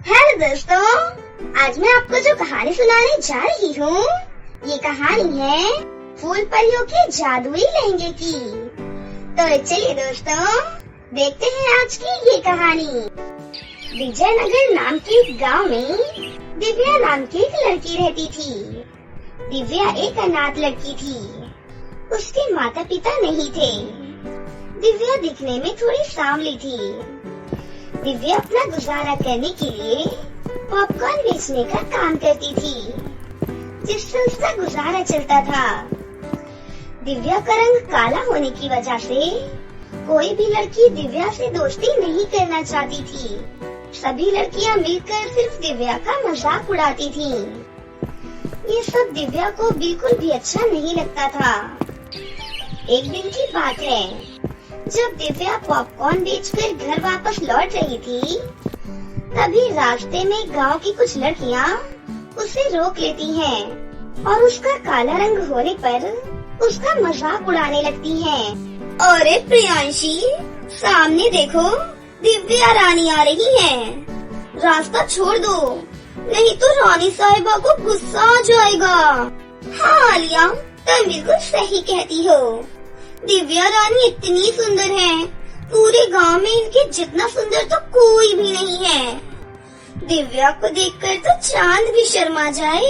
Hello दोस्तों, आज मैं आपको जो कहानी सुनाने जा रही हूँ, ये कहानी है फूल परियों के जादुई लहंगे की। तो चलिए दोस्तों, देखते हैं आज की ये कहानी। विजयनगर नाम के एक गांव में दिव्या नाम की एक लड़की रहती थी। दिव्या एक अनाथ लड़की थी। उसके माता पिता नहीं थे। दिव्या दिखने में थोड़ी सांवली थी। दिव्या अपना गुजारा करने के लिए पॉपकॉर्न बेचने का काम करती थी, जिससे उसका गुजारा चलता था। दिव्या का रंग काला होने की वजह से कोई भी लड़की दिव्या से दोस्ती नहीं करना चाहती थी। सभी लड़कियां मिलकर सिर्फ दिव्या का मजाक उड़ाती थीं। ये सब दिव्या को बिल्कुल भी अच्छा नहीं लगता था। एक दिन की बात है, जब दिव्या पॉपकॉर्न बेचकर घर वापस लौट रही थी, तभी रास्ते में गांव की कुछ लड़कियां उसे रोक लेती हैं और उसका काला रंग होने पर उसका मजाक उड़ाने लगती हैं। अरे प्रियांशी, सामने देखो, दिव्या रानी आ रही है। रास्ता छोड़ दो, नहीं तो रानी साहिबा को गुस्सा आ जाएगा। हाँ आलिया, तुम बिल्कुल सही कहती हो। दिव्या रानी इतनी सुंदर है, पूरे गांव में इनके जितना सुंदर तो कोई भी नहीं है। दिव्या को देखकर तो चांद भी शर्मा जाए।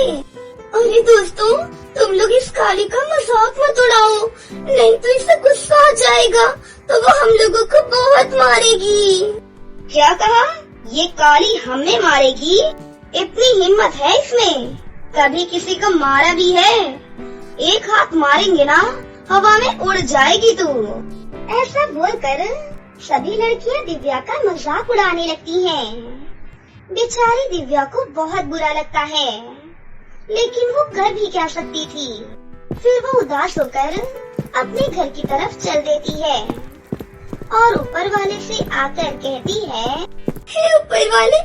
अरे दोस्तों, तुम लोग इस काली का मजाक मत उड़ाओ, नहीं तो इसे गुस्सा आ जाएगा तो वो हम लोगों को बहुत मारेगी। क्या कहा? ये काली हमें मारेगी? इतनी हिम्मत है इसमें? कभी किसी को मारा भी है? एक हाथ मारेंगे ना, हवा में उड़ जाएगी तू। ऐसा बोलकर सभी लड़कियां दिव्या का मजाक उड़ाने लगती हैं। बेचारी दिव्या को बहुत बुरा लगता है, लेकिन वो कर भी क्या सकती थी। फिर वो उदास होकर अपने घर की तरफ चल देती है और ऊपर वाले से आकर कहती है, हे ऊपर वाले,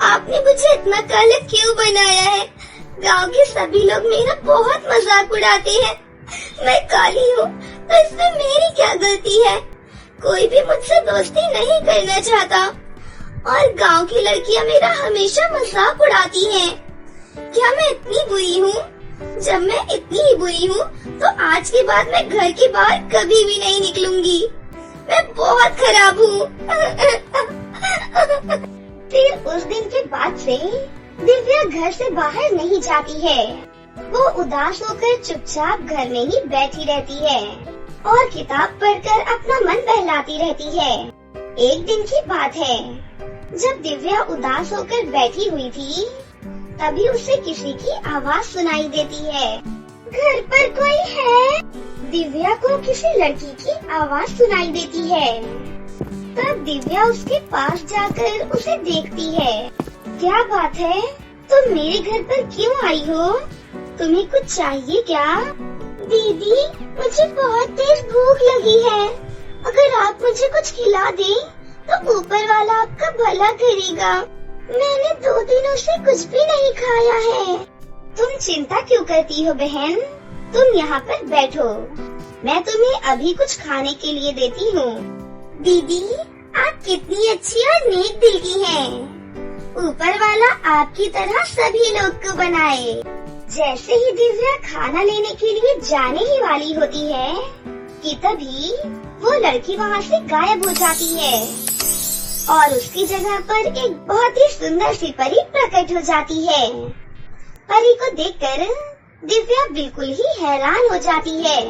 आपने मुझे इतना काला क्यों बनाया है? गांव के सभी लोग मेरा बहुत मजाक उड़ाते हैं। मैं काली हूँ तो इसमें मेरी क्या गलती है? कोई भी मुझसे दोस्ती नहीं करना चाहता और गांव की लड़कियाँ मेरा हमेशा मजाक उड़ाती हैं। क्या मैं इतनी बुरी हूँ? जब मैं इतनी ही बुरी हूँ तो आज के बाद मैं घर के बाहर कभी भी नहीं निकलूंगी। मैं बहुत खराब हूँ। फिर उस दिन के बाद से दिव्या घर से बाहर नहीं जाती है। वो उदास होकर चुपचाप घर में ही बैठी रहती है और किताब पढ़कर अपना मन बहलाती रहती है। एक दिन की बात है, जब दिव्या उदास होकर बैठी हुई थी, तभी उसे किसी की आवाज सुनाई देती है। घर पर कोई है? दिव्या को किसी लड़की की आवाज सुनाई देती है। तब दिव्या उसके पास जाकर उसे देखती है। क्या बात है, तुम मेरे घर पर क्यों आई हो? तुम्हें कुछ चाहिए क्या? दीदी, मुझे बहुत तेज भूख लगी है। अगर आप मुझे कुछ खिला दें तो ऊपर वाला आपका भला करेगा। मैंने 2 दिनों से कुछ भी नहीं खाया है। तुम चिंता क्यों करती हो बहन? तुम यहाँ पर बैठो, मैं तुम्हें अभी कुछ खाने के लिए देती हूँ। दीदी, आप कितनी अच्छी और नेक दिल की हैं। ऊपर वाला आपकी तरह सभी लोग को बनाए। जैसे ही दिव्या खाना लेने के लिए जाने ही वाली होती है कि तभी वो लड़की वहाँ से गायब हो जाती है और उसकी जगह पर एक बहुत ही सुंदर सी परी प्रकट हो जाती है। परी को देखकर दिव्या बिल्कुल ही हैरान हो जाती है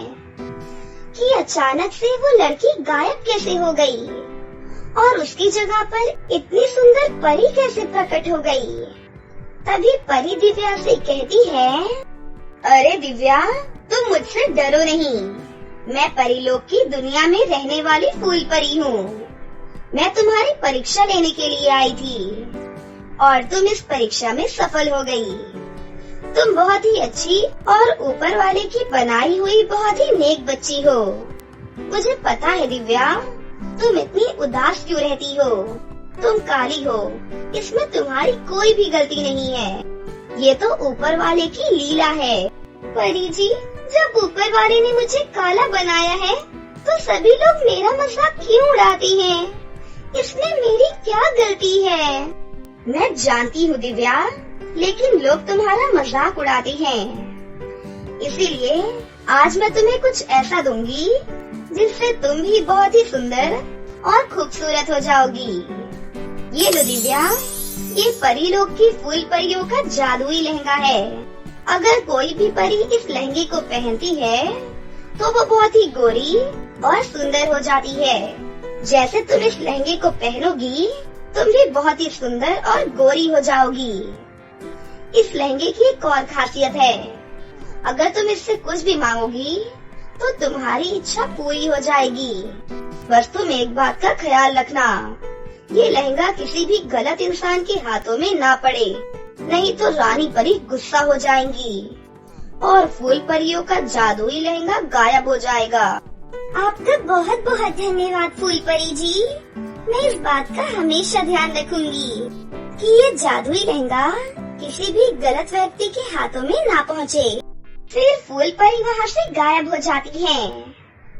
कि अचानक से वो लड़की गायब कैसे हो गई और उसकी जगह पर इतनी सुंदर परी कैसे प्रकट हो गई। तभी परी दिव्या से कहती है, अरे दिव्या, तुम मुझसे डरो नहीं। मैं परीलोक की दुनिया में रहने वाली फूल परी हूँ। मैं तुम्हारी परीक्षा लेने के लिए आई थी और तुम इस परीक्षा में सफल हो गई। तुम बहुत ही अच्छी और ऊपर वाले की बनाई हुई बहुत ही नेक बच्ची हो। मुझे पता है दिव्या, तुम इतनी उदास क्यों रहती हो। तुम काली हो, इसमें तुम्हारी कोई भी गलती नहीं है। ये तो ऊपर वाले की लीला है। परी जी, जब ऊपर वाले ने मुझे काला बनाया है तो सभी लोग मेरा मजाक क्यों उड़ाते हैं? इसमें मेरी क्या गलती है? मैं जानती हूँ दिव्या, लेकिन लोग तुम्हारा मजाक उड़ाते हैं, इसीलिए आज मैं तुम्हें कुछ ऐसा दूंगी जिससे तुम भी बहुत ही सुंदर और खूबसूरत हो जाओगी। ये लो दिव्या, ये परी लोग की फूल परियों का जादुई लहंगा है। अगर कोई भी परी इस लहंगे को पहनती है तो वो बहुत ही गोरी और सुंदर हो जाती है। जैसे तुम इस लहंगे को पहनोगी तुम भी बहुत ही सुंदर और गोरी हो जाओगी। इस लहंगे की एक और खासियत है, अगर तुम इससे कुछ भी मांगोगी तो तुम्हारी इच्छा पूरी हो जाएगी। बस तुम एक बात का ख्याल रखना, ये लहंगा किसी भी गलत इंसान के हाथों में ना पड़े, नहीं तो रानी परी गुस्सा हो जाएंगी और फूल परियों का जादुई लहंगा गायब हो जाएगा। आपका बहुत बहुत धन्यवाद फूल परी जी। मैं इस बात का हमेशा ध्यान रखूंगी कि ये जादुई लहंगा किसी भी गलत व्यक्ति के हाथों में ना पहुँचे। फिर फूल परी वहाँ से गायब हो जाती है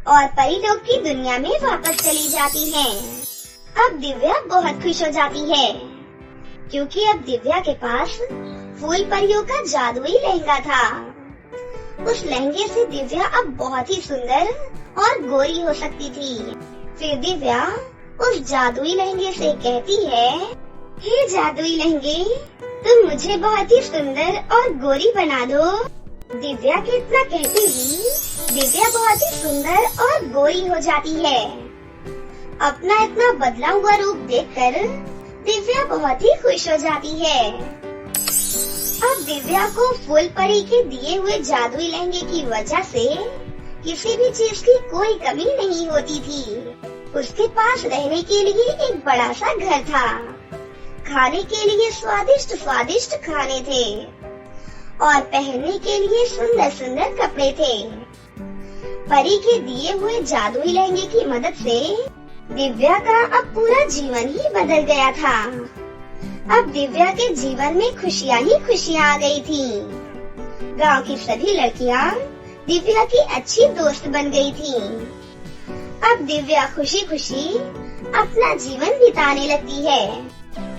और परी लोग की दुनिया में वापस चली जाती है। अब दिव्या बहुत खुश हो जाती है क्योंकि अब दिव्या के पास फूल परियों का जादुई लहंगा था। उस लहंगे से दिव्या अब बहुत ही सुंदर और गोरी हो सकती थी। फिर दिव्या उस जादुई लहंगे से कहती है, हे जादुई लहंगे, तुम मुझे बहुत ही सुंदर और गोरी बना दो। दिव्या के इतना कहते ही दिव्या बहुत ही सुंदर और गोरी हो जाती है। अपना इतना बदला हुआ रूप देखकर दिव्या बहुत ही खुश हो जाती है। अब दिव्या को फूल परी के दिए हुए जादुई लहंगे की वजह से किसी भी चीज की कोई कमी नहीं होती थी। उसके पास रहने के लिए एक बड़ा सा घर था, खाने के लिए स्वादिष्ट स्वादिष्ट खाने थे और पहनने के लिए सुंदर सुंदर कपड़े थे। परी के दिए हुए जादुई लहंगे की मदद से दिव्या का अब पूरा जीवन ही बदल गया था। अब दिव्या के जीवन में खुशियाँ ही खुशियाँ आ गई थी। गांव की सभी लड़कियाँ दिव्या की अच्छी दोस्त बन गई थी। अब दिव्या खुशी खुशी अपना जीवन बिताने लगती है।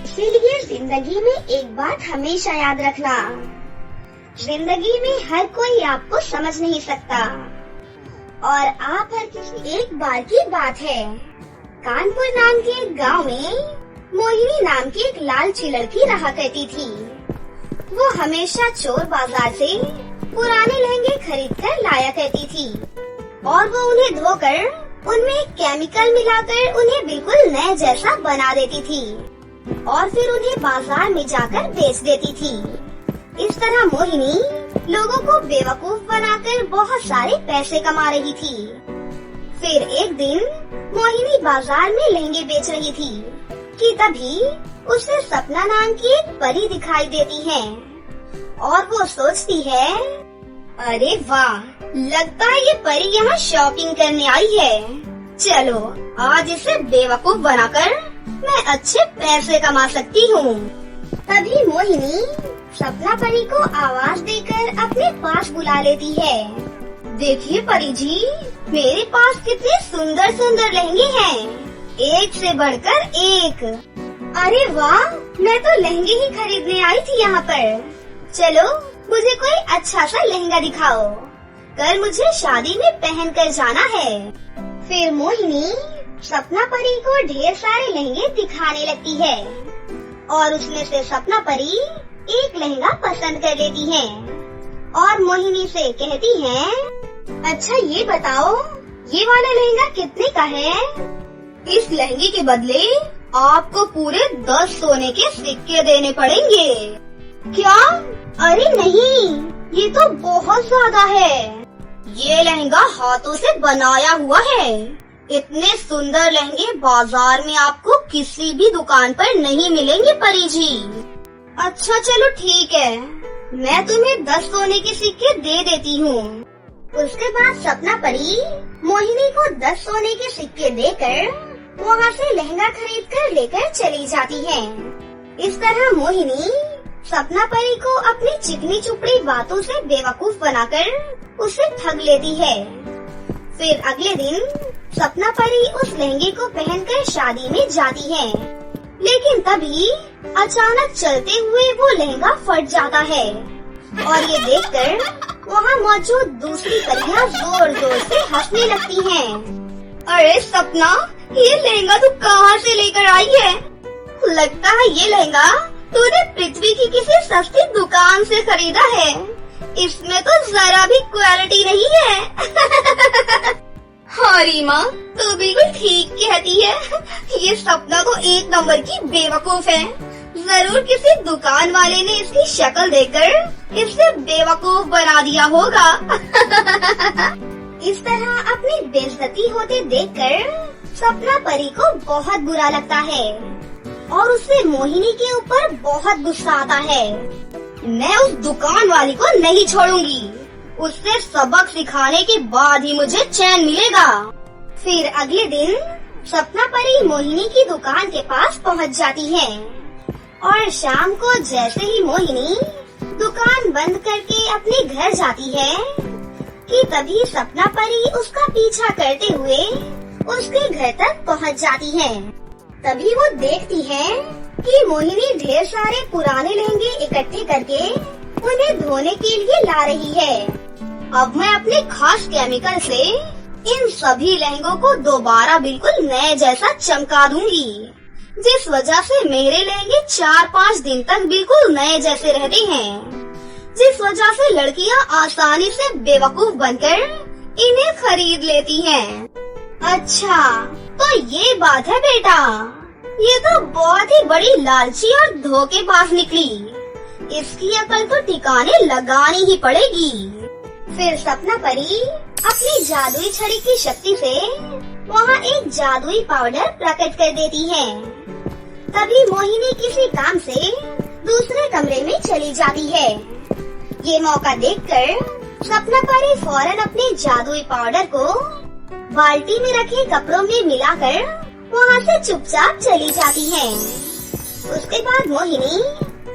इसीलिए जिंदगी में एक बात हमेशा याद रखना, जिंदगी में हर कोई आपको समझ नहीं सकता और आप हर किसी एक बार की बात है। कानपुर नाम के एक गांव में मोहिनी नाम की एक लालची लड़की रहा करती थी। वो हमेशा चोर बाजार से पुराने लहंगे खरीद कर लाया करती थी और वो उन्हें धोकर उनमें केमिकल मिलाकर उन्हें बिल्कुल नए जैसा बना देती थी और फिर उन्हें बाजार में जाकर बेच देती थी। इस तरह मोहिनी लोगों को बेवकूफ बनाकर बहुत सारे पैसे कमा रही थी। फिर एक दिन मोहिनी बाजार में लहंगे बेच रही थी कि तभी उसे सपना नाम की एक परी दिखाई देती है और वो सोचती है, अरे वाह, लगता है ये परी यहाँ शॉपिंग करने आई है। चलो आज इसे बेवकूफ बनाकर मैं अच्छे पैसे कमा सकती हूँ। तभी मोहिनी सपना परी को आवाज देकर अपने पास बुला लेती है। देखिए परी जी, मेरे पास कितने सुंदर सुंदर लहंगे हैं, एक से बढ़कर एक। अरे वाह, मैं तो लहंगे ही खरीदने आई थी यहाँ पर। चलो मुझे कोई अच्छा सा लहंगा दिखाओ, कल मुझे शादी में पहन कर जाना है। फिर मोहिनी सपना परी को ढेर सारे लहंगे दिखाने लगती है और उसमें से सपना परी एक लहंगा पसंद कर लेती है और मोहिनी से कहती है, अच्छा ये बताओ, ये वाला लहंगा कितने का है? इस लहंगे के बदले आपको पूरे 10 सोने के सिक्के देने पड़ेंगे। क्या? अरे नहीं, ये तो बहुत ज्यादा है। ये लहंगा हाथों से बनाया हुआ है। इतने सुंदर लहंगे बाजार में आपको किसी भी दुकान पर नहीं मिलेंगे परी जी। अच्छा चलो ठीक है, मैं तुम्हें 10 सोने के सिक्के दे देती हूँ। उसके बाद सपना परी मोहिनी को 10 सोने के सिक्के देकर वहाँ से लहंगा खरीद कर लेकर चली जाती है। इस तरह मोहिनी सपना परी को अपनी चिकनी चुपड़ी बातों से बेवकूफ बनाकर उसे ठग लेती है। फिर अगले दिन सपना परी उस लहंगे को पहनकर शादी में जाती है लेकिन तभी अचानक चलते हुए वो लहंगा फट जाता है और ये देखकर वहाँ मौजूद दूसरी परियां जोर जोर से हंसने लगती हैं। अरे सपना, ये लहंगा तू कहाँ से लेकर आई है? लगता है ये लहंगा तूने पृथ्वी की किसी सस्ती दुकान से खरीदा है। इसमें तो जरा भी क्वालिटी नहीं है। हाँ रीमा, तू बिल्कुल ठीक कहती है। ये सपना तो एक नंबर की बेवकूफ है। जरूर किसी दुकान वाले ने इसकी शक्ल देखकर इसे बेवकूफ बना दिया होगा। इस तरह अपनी बेइज्जती होते देखकर सपना परी को बहुत बुरा लगता है और उसे मोहिनी के ऊपर बहुत गुस्सा आता है। मैं उस दुकान वाली को नहीं छोड़ूंगी। उससे सबक सिखाने के बाद ही मुझे चैन मिलेगा। फिर अगले दिन सपना परी मोहिनी की दुकान के पास पहुंच जाती है और शाम को जैसे ही मोहिनी दुकान बंद करके अपने घर जाती है कि तभी सपना परी उसका पीछा करते हुए उसके घर तक पहुंच जाती है। तभी वो देखती है कि मोहिनी ढेर सारे पुराने लहंगे इकट्ठे करके उन्हें धोने के लिए ला रही है। अब मैं अपने खास केमिकल से इन सभी लहंगों को दोबारा बिल्कुल नए जैसा चमका दूंगी, जिस वजह से मेरे लहंगे 4-5 दिन तक बिल्कुल नए जैसे रहते हैं, जिस वजह से लड़कियां आसानी से बेवकूफ बनकर इन्हें खरीद लेती हैं। अच्छा, तो ये बात है बेटा। ये तो बहुत ही बड़ी लालची और धोखेबाज निकली। इसकी अकल तो ठिकाने लगानी ही पड़ेगी। फिर सपना परी अपनी जादुई छड़ी की शक्ति से वहाँ एक जादुई पाउडर प्रकट कर देती है। तभी मोहिनी किसी काम से दूसरे कमरे में चली जाती है। ये मौका देखकर सपना परी फौरन अपने जादुई पाउडर को बाल्टी में रखे कपड़ों में मिलाकर वहाँ से चुपचाप चली जाती है। उसके बाद मोहिनी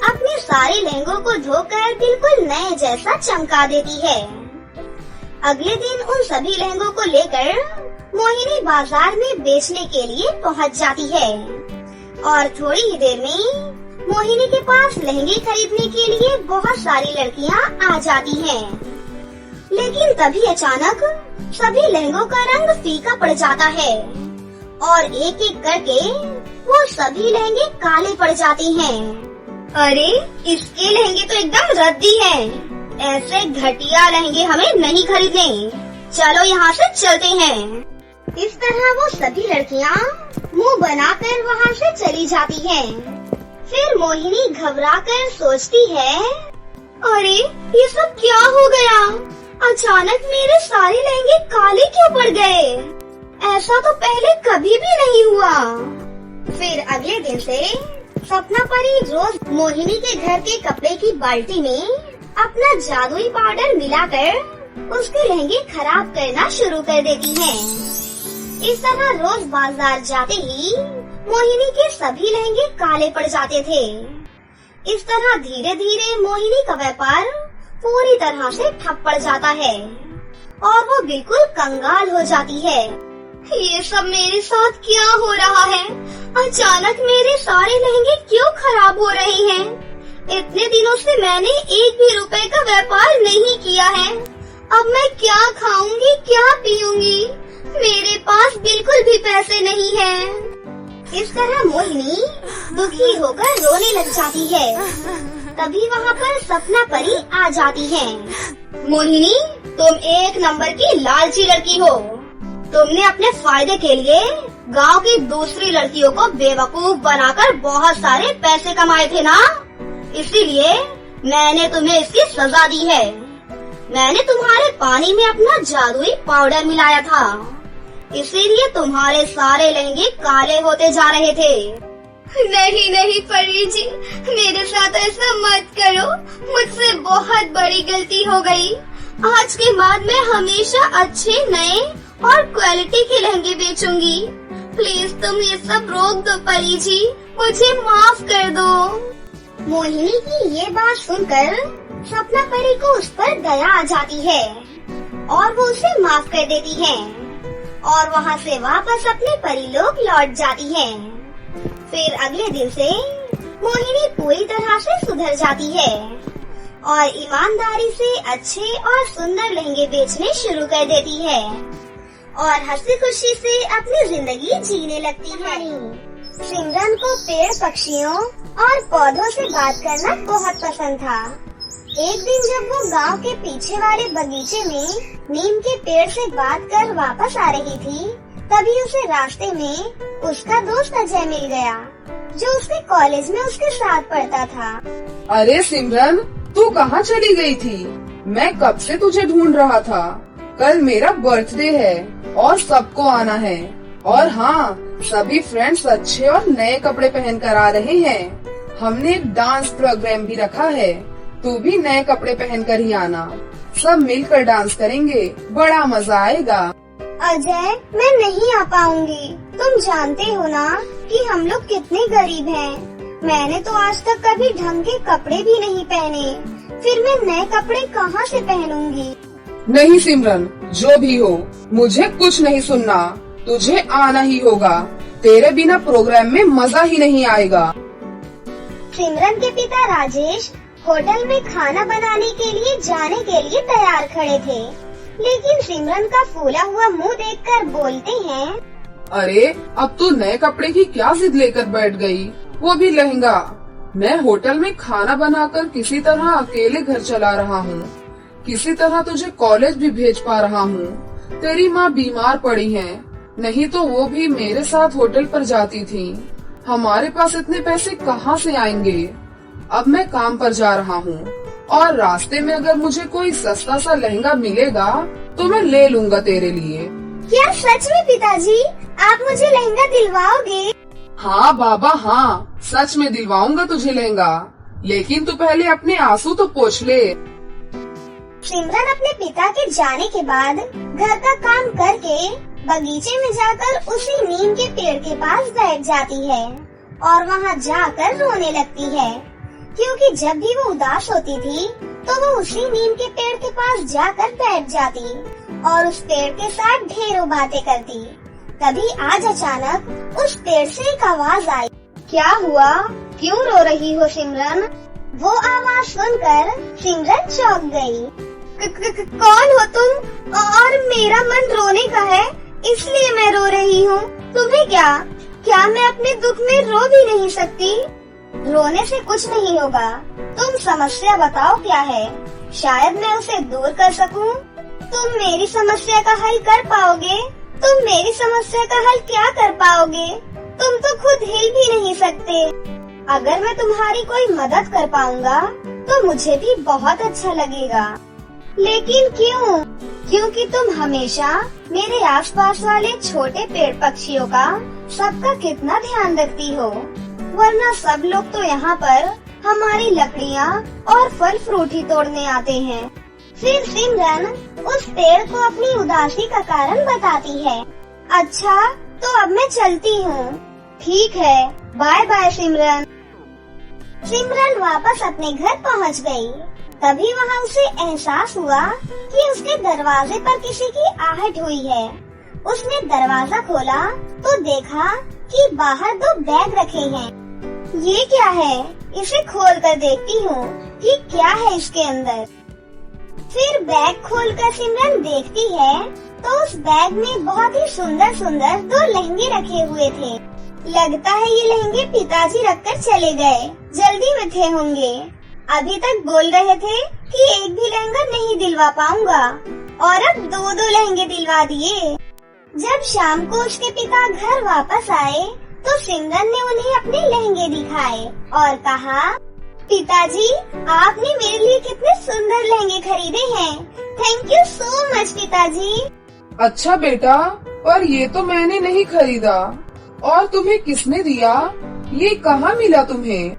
अपने सारे लहंगों को धोकर बिल्कुल नए जैसा चमका देती है। अगले दिन उन सभी लहंगों को लेकर मोहिनी बाजार में बेचने के लिए पहुँच जाती है और थोड़ी ही देर में मोहिनी के पास लहंगे खरीदने के लिए बहुत सारी लड़कियाँ आ जाती हैं। लेकिन तभी अचानक सभी लहंगों का रंग फीका पड़ जाता है और एक एक करके वो सभी लहंगे काले पड़ जाते हैं। अरे, इसके लहंगे तो एकदम रद्दी हैं। ऐसे घटिया लहंगे हमें नहीं खरीदने। चलो यहाँ से चलते हैं। इस तरह वो सभी लड़कियाँ मुंह बनाकर वहाँ से चली जाती हैं। फिर मोहिनी घबराकर सोचती है, अरे ये सब क्या हो गया? अचानक मेरे सारे लहंगे काले क्यों पड़ गए? ऐसा तो पहले कभी भी नहीं हुआ। फिर अगले दिन से सपना परी रोज मोहिनी के घर के कपड़े की बाल्टी में अपना जादुई पाउडर मिलाकर उसके लहंगे खराब करना शुरू कर देती है। इस तरह रोज बाजार जाते ही मोहिनी के सभी लहंगे काले पड़ जाते थे। इस तरह धीरे धीरे मोहिनी का व्यापार पूरी तरह से ठप पड़ जाता है और वो बिल्कुल कंगाल हो जाती है। ये सब मेरे साथ क्या हो रहा है? अचानक मेरे सारे लहंगे क्यों खराब हो रहे हैं? इतने दिनों से मैंने एक भी रुपए का व्यापार नहीं किया है। अब मैं क्या खाऊंगी, क्या पीऊंगी? मेरे पास बिल्कुल भी पैसे नहीं हैं। इस तरह मोहिनी दुखी होकर रोने लग जाती है। तभी वहाँ पर सपना परी आ जाती है। मोहिनी, तुम एक नंबर की लालची लड़की हो। तुमने अपने फायदे के लिए गांव की दूसरी लड़कियों को बेवकूफ बनाकर बहुत सारे पैसे कमाए थे ना? इसीलिए मैंने तुम्हें इसकी सजा दी है। मैंने तुम्हारे पानी में अपना जादुई पाउडर मिलाया था, इसीलिए तुम्हारे सारे लहंगे काले होते जा रहे थे। नहीं नहीं परी जी, मेरे साथ ऐसा मत करो। मुझसे बहुत बड़ी गलती हो गई। आज के बाद मैं हमेशा अच्छे, नए और क्वालिटी के लहंगे बेचूंगी। प्लीज तुम ये सब रोक दो परी जी, मुझे माफ कर दो। मोहिनी की ये बात सुनकर सपना परी को उस पर दया आ जाती है और वो उसे माफ कर देती है और वहाँ से वापस अपने परी लोग लौट जाती है। फिर अगले दिन से मोहिनी पूरी तरह से सुधर जाती है और ईमानदारी से अच्छे और सुंदर लहंगे बेचने शुरू कर देती है और हंसी खुशी से अपनी जिंदगी जीने लगती है। सिमरन को पेड़ पक्षियों और पौधों से बात करना बहुत पसंद था। एक दिन जब वो गांव के पीछे वाले बगीचे में नीम के पेड़ से बात कर वापस आ रही थी, तभी उसे रास्ते में उसका दोस्त अजय मिल गया, जो उसके कॉलेज में उसके साथ पढ़ता था। अरे सिमरन, तू कहाँ चली गई थी? मैं कब से तुझे ढूंढ रहा था। कल मेरा बर्थडे है और सबको आना है। और हाँ, सभी फ्रेंड्स अच्छे और नए कपड़े पहन कर आ रहे हैं। हमने एक डांस प्रोग्राम भी रखा है, तू भी नए कपड़े पहन कर ही आना। सब मिलकर डांस करेंगे, बड़ा मजा आएगा। अजय, मैं नहीं आ पाऊंगी। तुम जानते हो ना कि हम लोग कितने गरीब हैं। मैंने तो आज तक कभी ढंग के कपड़े भी नहीं पहने, फिर मैं नए कपड़े कहाँ से पहनूंगी? नहीं सिमरन, जो भी हो, मुझे कुछ नहीं सुनना। तुझे आना ही होगा, तेरे बिना प्रोग्राम में मजा ही नहीं आएगा। सिमरन के पिता राजेश होटल में खाना बनाने के लिए जाने के लिए तैयार खड़े थे, लेकिन सिमरन का फूला हुआ मुंह देखकर बोलते हैं, अरे अब तू नए कपड़े की क्या जिद लेकर बैठ गई, वो भी लहंगा। मैं होटल में खाना बनाकर किसी तरह अकेले घर चला रहा हूँ, किसी तरह तुझे कॉलेज भी भेज पा रहा हूँ। तेरी माँ बीमार पड़ी है, नहीं तो वो भी मेरे साथ होटल पर जाती थी। हमारे पास इतने पैसे कहाँ से आएंगे? अब मैं काम पर जा रहा हूँ और रास्ते में अगर मुझे कोई सस्ता सा लहंगा मिलेगा तो मैं ले लूँगा तेरे लिए। क्या सच में पिताजी आप मुझे लहंगा दिलवाओगे? हाँ बाबा हाँ, सच में दिलवाऊंगा तुझे लहंगा, लेकिन तू पहले अपने आंसू तो पोंछ ले। सिमरन अपने पिता के जाने के बाद घर का काम करके बगीचे में जाकर उसी नीम के पेड़ के पास बैठ जाती है और वहाँ जाकर रोने लगती है, क्योंकि जब भी वो उदास होती थी तो वो उसी नीम के पेड़ के पास जाकर बैठ जाती और उस पेड़ के साथ ढेरों बातें करती। तभी आज अचानक उस पेड़ से एक आवाज आई। क्या हुआ? क्यों रो रही हो सिमरन? वो आवाज सुनकर सिमरन चौंक गई। कौन हो तुम? और मेरा मन रोने का है, इसलिए मैं रो रही हूँ। तुम्हें क्या मैं अपने दुख में रो भी नहीं सकती? रोने से कुछ नहीं होगा, तुम समस्या बताओ क्या है, शायद मैं उसे दूर कर सकूं। तुम मेरी समस्या का हल कर पाओगे? तुम मेरी समस्या का हल क्या कर पाओगे? तुम तो खुद हिल भी नहीं सकते। अगर मैं तुम्हारी कोई मदद कर पाऊंगा तो मुझे भी बहुत अच्छा लगेगा। लेकिन क्यों? क्योंकि तुम हमेशा मेरे आसपास वाले छोटे पेड़ पक्षियों का सबका कितना ध्यान रखती हो, वरना सब लोग तो यहाँ पर हमारी लकड़ियाँ और फल फ्रूट ही तोड़ने आते हैं। फिर सिमरन उस पेड़ को अपनी उदासी का कारण बताती है। अच्छा, तो अब मैं चलती हूँ। ठीक है, बाय बाय सिमरन। सिमरन वापस अपने घर पहुँच गई। तभी वहाँ उसे एहसास हुआ कि उसके दरवाजे पर किसी की आहट हुई है। उसने दरवाजा खोला तो देखा कि बाहर 2 बैग रखे हैं। ये क्या है? इसे खोल कर देखती हूँ कि क्या है इसके अंदर। फिर बैग खोलकर सिमरन देखती है तो उस बैग में बहुत ही सुंदर सुंदर 2 लहंगे रखे हुए थे। लगता है ये लहंगे पिताजी रखकर चले गए, जल्दी में थे होंगे। अभी तक बोल रहे थे कि एक भी लहंगा नहीं दिलवा पाऊंगा और अब 2 लहंगे दिलवा दिए। जब शाम को उसके पिता घर वापस आए तो सिमरन ने उन्हें अपने लहंगे दिखाए और कहा, पिताजी आपने मेरे लिए कितने सुंदर लहंगे खरीदे हैं। थैंक यू सो मच पिताजी। अच्छा बेटा, पर ये तो मैंने नहीं खरीदा। और तुम्हें किसने दिया? ये कहाँ मिला तुम्हें?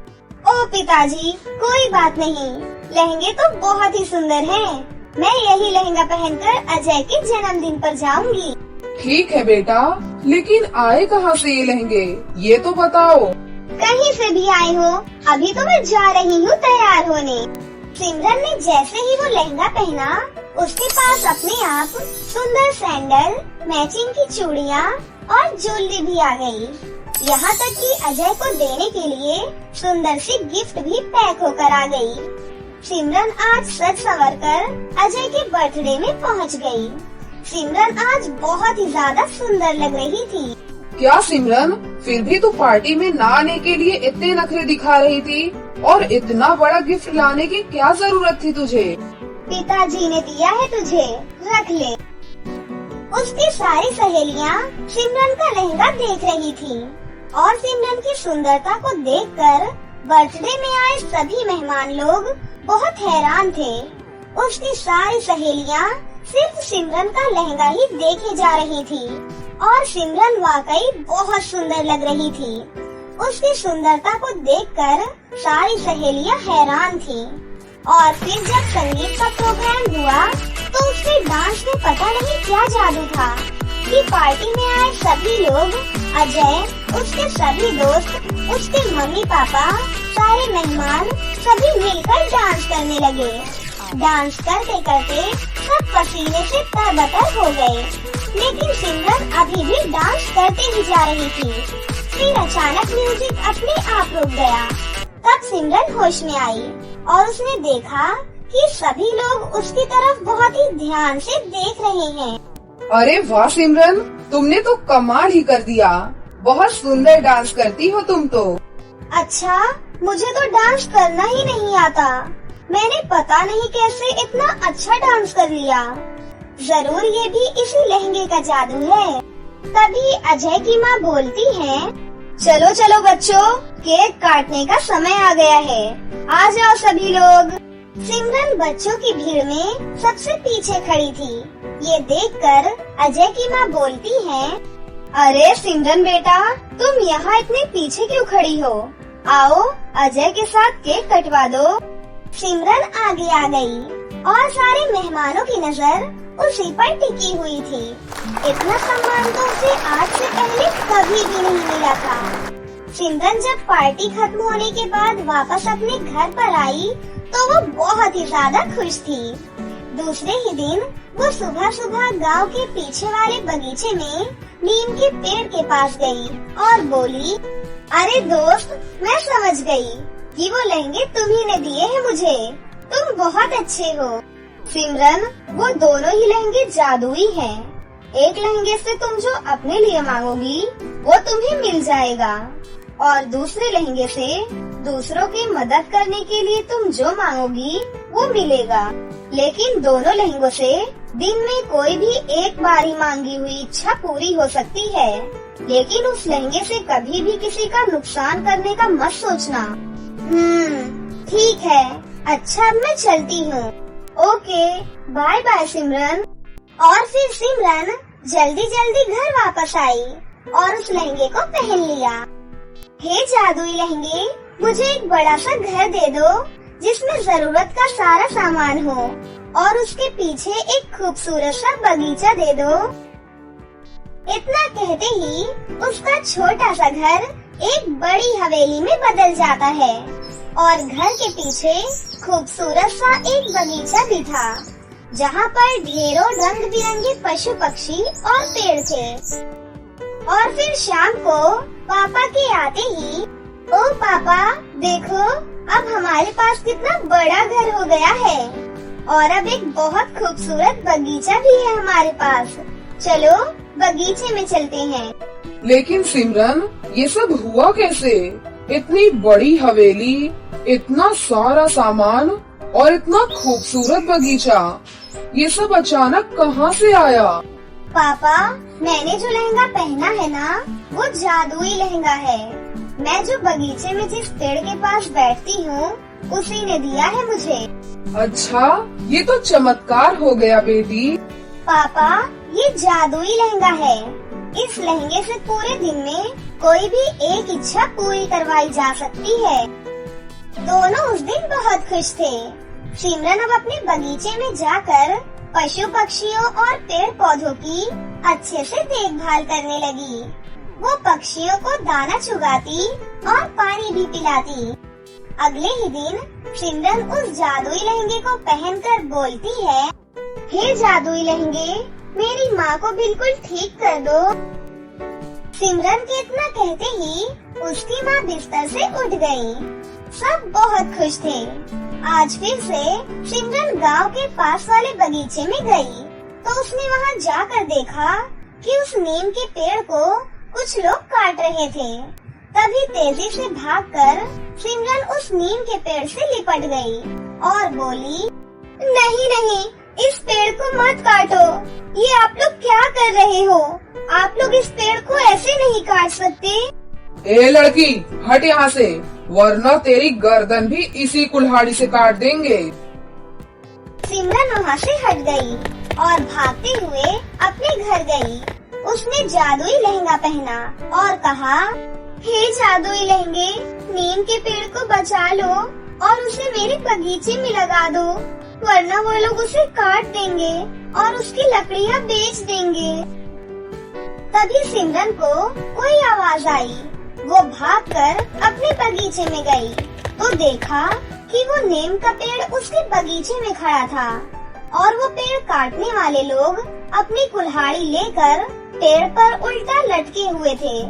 ओ पिताजी, कोई बात नहीं, लहंगे तो बहुत ही सुंदर हैं। मैं यही लहंगा पहनकर अजय के जन्मदिन पर जाऊंगी। ठीक है बेटा, लेकिन आए कहाँ से ये लहंगे, ये तो बताओ। कहीं से भी आए हो, अभी तो मैं जा रही हूँ तैयार होने। सिमरन ने जैसे ही वो लहंगा पहना, उसके पास अपने आप सुंदर सैंडल, मैचिंग की चूड़ियाँ और ज्वेलरी भी आ गई। यहाँ तक कि अजय को देने के लिए सुंदर सी गिफ्ट भी पैक होकर आ गई। सिमरन आज सज संवर कर अजय के बर्थडे में पहुँच गई। सिमरन आज बहुत ही ज्यादा सुंदर लग रही थी। क्या सिमरन, फिर भी तू पार्टी में ना आने के लिए इतने नखरे दिखा रही थी और इतना बड़ा गिफ्ट लाने की क्या जरूरत थी तुझे? पिताजी ने दिया है तुझे, रख ले। उसकी सारी सहेलियाँ सिमरन का लहंगा देख रही थी और सिमरन की सुंदरता को देखकर बर्थडे में आए सभी मेहमान लोग बहुत हैरान थे। उसकी सारी सहेलियाँ सिर्फ सिमरन का लहंगा ही देखे जा रही थी और सिमरन वाकई बहुत सुंदर लग रही थी। उसकी सुंदरता को देखकर सारी सहेलियाँ हैरान थी। और फिर जब संगीत का प्रोग्राम हुआ तो उसके डांस में पता नहीं क्या जादू था कि पार्टी में आए सभी लोग, अजय, उसके सभी दोस्त, उसके मम्मी पापा, सारे मेहमान सभी मिलकर डांस करने लगे। डांस करते करते सब पसीने से तरबतर हो गए, लेकिन सिमरन अभी भी डांस करते ही जा रही थी। फिर अचानक म्यूजिक अपने आप रुक गया। तब सिमरन होश में आई और उसने देखा कि सभी लोग उसकी तरफ बहुत ही ध्यान से देख रहे हैं। अरे वाह सिमरन, तुमने तो कमाल ही कर दिया। बहुत सुंदर डांस करती हो तुम तो। अच्छा, मुझे तो डांस करना ही नहीं आता। मैंने पता नहीं कैसे इतना अच्छा डांस कर लिया। जरूर ये भी इसी लहंगे का जादू है। तभी अजय की माँ बोलती है, चलो चलो बच्चों, केक काटने का समय आ गया है, आ जाओ सभी लोग। सिमरन बच्चों की भीड़ में सबसे पीछे खड़ी थी। ये देखकर अजय की माँ बोलती है, अरे सिमरन बेटा, तुम यहाँ इतने पीछे क्यों खड़ी हो? आओ अजय के साथ केक कटवा दो। सिमरन आगे आ गई और सारे मेहमानों की नजर उसी पर टिकी हुई थी। इतना सम्मान तो उसे आज से पहले कभी भी नहीं मिला था। सिमरन जब पार्टी खत्म होने के बाद वापस अपने घर पर आई तो वो बहुत ही ज्यादा खुश थी। दूसरे ही दिन वो सुबह सुबह गांव के पीछे वाले बगीचे में नीम के पेड़ के पास गई और बोली, अरे दोस्त, मैं समझ गई कि वो लहंगे तुम्ही ने दिए हैं मुझे। तुम बहुत अच्छे हो। सिमरन, वो दोनों ही लहंगे जादुई हैं। एक लहंगे से तुम जो अपने लिए मांगोगी वो तुम्हें मिल जाएगा और दूसरे लहंगे से दूसरों की मदद करने के लिए तुम जो मांगोगी वो मिलेगा। लेकिन दोनों लहंगों से दिन में कोई भी एक बार ही मांगी हुई इच्छा पूरी हो सकती है, लेकिन उस लहंगे से कभी भी किसी का नुकसान करने का मत सोचना। ठीक है, अच्छा अब मैं चलती हूँ। ओके, बाय बाय सिमरन। और फिर सिमरन जल्दी जल्दी घर वापस आई और उस लहंगे को पहन लिया। हे जादुई लहंगे, मुझे एक बड़ा सा घर दे दो जिसमें जरूरत का सारा सामान हो और उसके पीछे एक खूबसूरत सा बगीचा दे दो। इतना कहते ही उसका छोटा सा घर एक बड़ी हवेली में बदल जाता है और घर के पीछे खूबसूरत सा एक बगीचा भी था जहाँ पर ढेरों रंग बिरंगे पशु पक्षी और पेड़ थे। और फिर शाम को पापा के आते ही, ओ पापा देखो, अब हमारे पास कितना बड़ा घर हो गया है और अब एक बहुत खूबसूरत बगीचा भी है हमारे पास। चलो बगीचे में चलते हैं। लेकिन सिमरन, ये सब हुआ कैसे? इतनी बड़ी हवेली, इतना सारा सामान और इतना खूबसूरत बगीचा, ये सब अचानक कहाँ से आया? पापा, मैंने जो लहंगा पहना है ना, वो जादुई लहंगा है। मैं जो बगीचे में जिस पेड़ के पास बैठती हूँ उसी ने दिया है मुझे। अच्छा, ये तो चमत्कार हो गया बेटी। पापा, ये जादुई लहंगा है। इस लहंगे से पूरे दिन में कोई भी एक इच्छा पूरी करवाई जा सकती है। दोनों उस दिन बहुत खुश थे। सिमरन अब अपने बगीचे में जाकर पशु पक्षियों और पेड़ पौधों की अच्छे से देखभाल करने लगी। वो पक्षियों को दाना चुगाती और पानी भी पिलाती। अगले ही दिन सिमरन उस जादुई लहंगे को पहनकर बोलती है, हे जादुई लहंगे, मेरी माँ को बिल्कुल ठीक कर दो। सिमरन के इतना कहते ही उसकी माँ बिस्तर से उठ गई। सब बहुत खुश थे। आज फिर से सिमरन गांव के पास वाले बगीचे में गई तो उसने वहां जाकर देखा कि उस नीम के पेड़ को कुछ लोग काट रहे थे। तभी तेजी से भागकर सिमरन उस नीम के पेड़ से लिपट गई और बोली, नहीं नहीं, इस पेड़ को मत काटो। ये आप लोग क्या कर रहे हो? आप लोग इस पेड़ को ऐसे नहीं काट सकते। ए लड़की, हट यहाँ से, वरना तेरी गर्दन भी इसी कुल्हाड़ी से काट देंगे। सिमरन वहाँ से हट गई और भागते हुए अपने घर गई। उसने जादुई लहंगा पहना और कहा, हे जादुई लहंगे, नीम के पेड़ को बचा लो और उसे मेरे बगीचे में लगा दो, वरना वो लोग उसे काट देंगे और उसकी लकड़ियाँ बेच देंगे। तभी सिमरन को कोई आवाज आई। वो भागकर अपने बगीचे में गई तो देखा कि वो नीम का पेड़ उसके बगीचे में खड़ा था और वो पेड़ काटने वाले लोग अपनी कुल्हाड़ी लेकर पेड़ पर उल्टा लटके हुए थे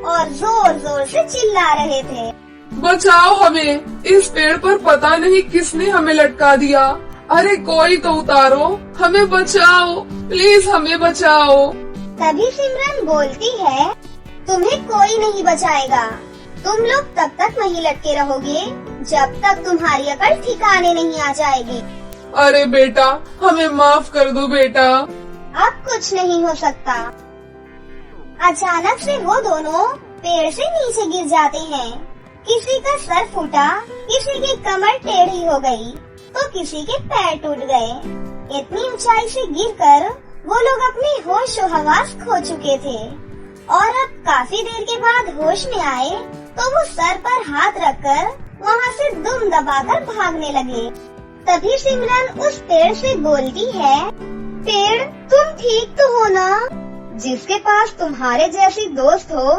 और जोर जोर से चिल्ला रहे थे, बचाओ हमें, इस पेड़ पर पता नहीं किसने हमें लटका दिया। अरे कोई तो उतारो, हमें बचाओ, प्लीज हमें बचाओ। तभी सिमरन बोलती है, तुम्हें कोई नहीं बचाएगा। तुम लोग तब तक वहीं लटके रहोगे जब तक तुम्हारी अकल ठिकाने नहीं आ जाएगी। अरे बेटा, हमें माफ कर दो बेटा। अब कुछ नहीं हो सकता। अचानक से वो दोनों पेड़ से नीचे गिर जाते हैं। किसी का सर फूटा, किसी की कमर टेढ़ी हो गई, तो किसी के पैर टूट गए। इतनी ऊंचाई से गिरकर वो लोग अपनी होश व हवास खो चुके थे और अब काफी देर के बाद होश में आए तो वो सर पर हाथ रखकर वहाँ से दुम दबाकर भागने लगे। तभी सिमरन उस पेड़ से बोलती है, पेड़, तुम ठीक तो हो ना? जिसके पास तुम्हारे जैसी दोस्त हो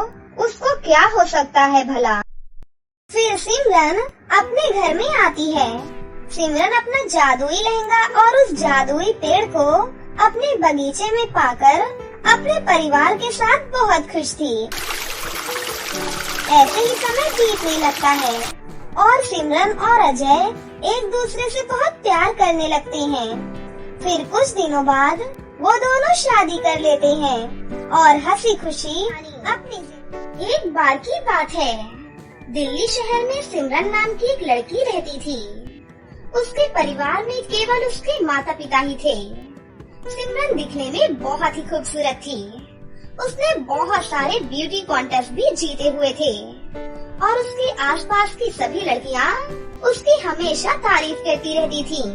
उसको क्या हो सकता है भला। फिर सिमरन अपने घर में आती है। सिमरन अपना जादुई लहंगा और उस जादुई पेड़ को अपने बगीचे में पाकर अपने परिवार के साथ बहुत खुश थी। ऐसे ही समय बीतने लगता है और सिमरन और अजय एक दूसरे से बहुत प्यार करने लगते हैं। फिर कुछ दिनों बाद वो दोनों शादी कर लेते हैं और हंसी खुशी अपनी। एक बार की बात है, दिल्ली शहर में सिमरन नाम की एक लड़की रहती थी। उसके परिवार में केवल उसके माता पिता ही थे। सिमरन दिखने में बहुत ही खूबसूरत थी। उसने बहुत सारे ब्यूटी कॉन्टेस्ट भी जीते हुए थे और उसके आसपास की सभी लड़कियां उसकी हमेशा तारीफ करती रहती थीं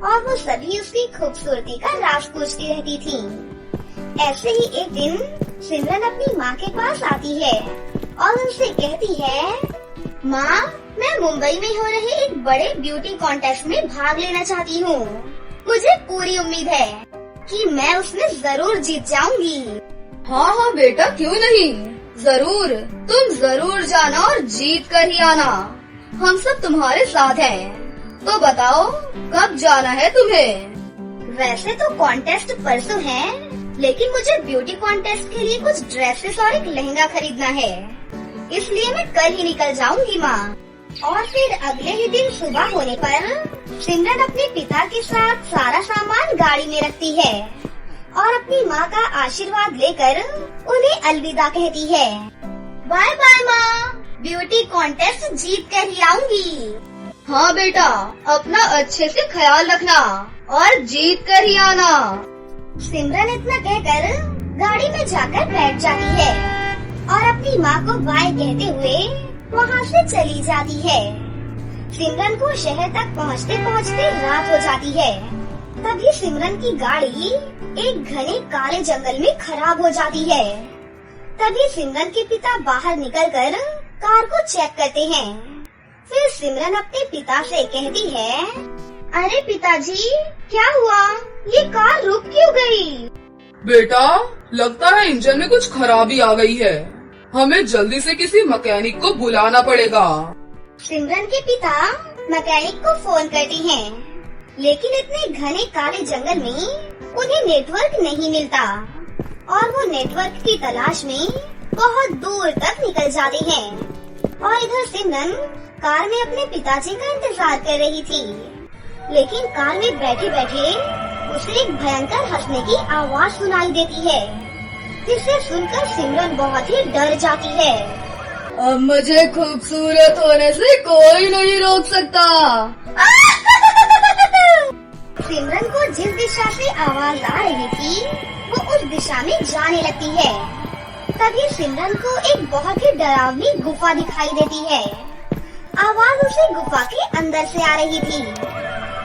और वो सभी उसकी खूबसूरती का राज पूछती रहती थीं। ऐसे ही एक दिन सिमरन अपनी माँ के पास आती है और उनसे कहती है, माँ, मैं मुंबई में हो रहे एक बड़े ब्यूटी कॉन्टेस्ट में भाग लेना चाहती हूँ। मुझे पूरी उम्मीद है कि मैं उसमें जरूर जीत जाऊंगी। हाँ हाँ बेटा, क्यों नहीं, जरूर, तुम जरूर जाना और जीत कर ही आना। हम सब तुम्हारे साथ हैं। तो बताओ, कब जाना है तुम्हें? वैसे तो कॉन्टेस्ट परसों है, लेकिन मुझे ब्यूटी कॉन्टेस्ट के लिए कुछ ड्रेसेस और एक लहंगा खरीदना है, इसलिए मैं कल ही निकल जाऊंगी माँ। और फिर अगले ही दिन सुबह होने पर सिमरन अपने पिता के साथ सारा सामान गाड़ी में रखती है और अपनी माँ का आशीर्वाद लेकर उन्हें अलविदा कहती है। बाय बाय माँ, ब्यूटी कॉन्टेस्ट जीत कर ही आऊंगी। हाँ बेटा, अपना अच्छे से ख्याल रखना और जीत कर ही आना। सिमरन इतना कहकर गाड़ी में जाकर बैठ जाती है और अपनी माँ को बाय कहते हुए वहाँ से चली जाती है। सिमरन को शहर तक पहुँचते पहुँचते रात हो जाती है। तभी सिमरन की गाड़ी एक घने काले जंगल में खराब हो जाती है। तभी सिमरन के पिता बाहर निकलकर कार को चेक करते हैं। फिर सिमरन अपने पिता से कहती है, अरे पिताजी, क्या हुआ? ये कार रुक क्यों गई? बेटा, लगता है इंजन में कुछ खराबी आ गई है। हमें जल्दी से किसी मैकेनिक को बुलाना पड़ेगा। सिमरन के पिता मैकेनिक को फोन करते हैं, लेकिन इतने घने काले जंगल में उन्हें नेटवर्क नहीं मिलता और वो नेटवर्क की तलाश में बहुत दूर तक निकल जाते हैं। और इधर सिमरन कार में अपने पिताजी का इंतजार कर रही थी, लेकिन कार में बैठे बैठे उसे एक भयंकर हंसने की आवाज सुनाई देती है, जिसे सुनकर सिमरन बहुत ही डर जाती है। अब मुझे खूबसूरत होने से कोई नहीं रोक सकता। सिमरन को जिस दिशा से आवाज आ रही थी वो उस दिशा में जाने लगती है। तभी सिमरन को एक बहुत ही डरावनी गुफा दिखाई देती है। आवाज उसे गुफा के अंदर से आ रही थी।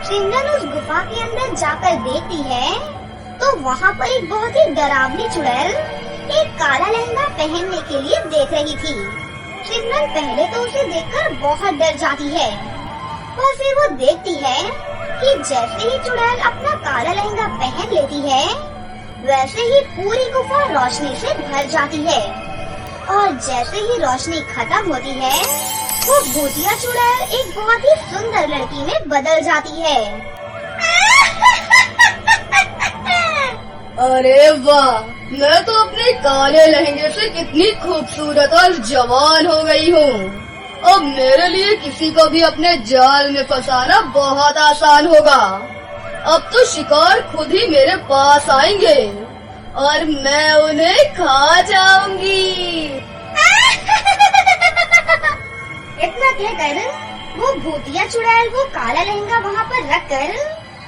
सिमरन उस गुफा के अंदर जाकर देखती है तो वहाँ पर एक बहुत ही डरावनी चुड़ैल एक काला लहंगा पहनने के लिए देख रही थी। सिमरन पहले तो उसे देखकर बहुत डर जाती है, पर फिर वो देखती है कि जैसे ही चुड़ैल अपना काला लहंगा पहन लेती है, वैसे ही पूरी गुफा रोशनी से भर जाती है। और जैसे ही रोशनी खत्म होती है, वो भूतिया चुड़ैल एक बहुत ही सुंदर लड़की में बदल जाती है। अरे वाह, मैं तो अपने काले लहंगे से कितनी खूबसूरत और जवान हो गई हूँ। अब मेरे लिए किसी को भी अपने जाल में फंसाना बहुत आसान होगा। अब तो शिकार खुद ही मेरे पास आएंगे और मैं उन्हें खा जाऊंगी। इतना कहकर वो भूतिया चुड़ैल वो काला लहंगा वहाँ पर रखकर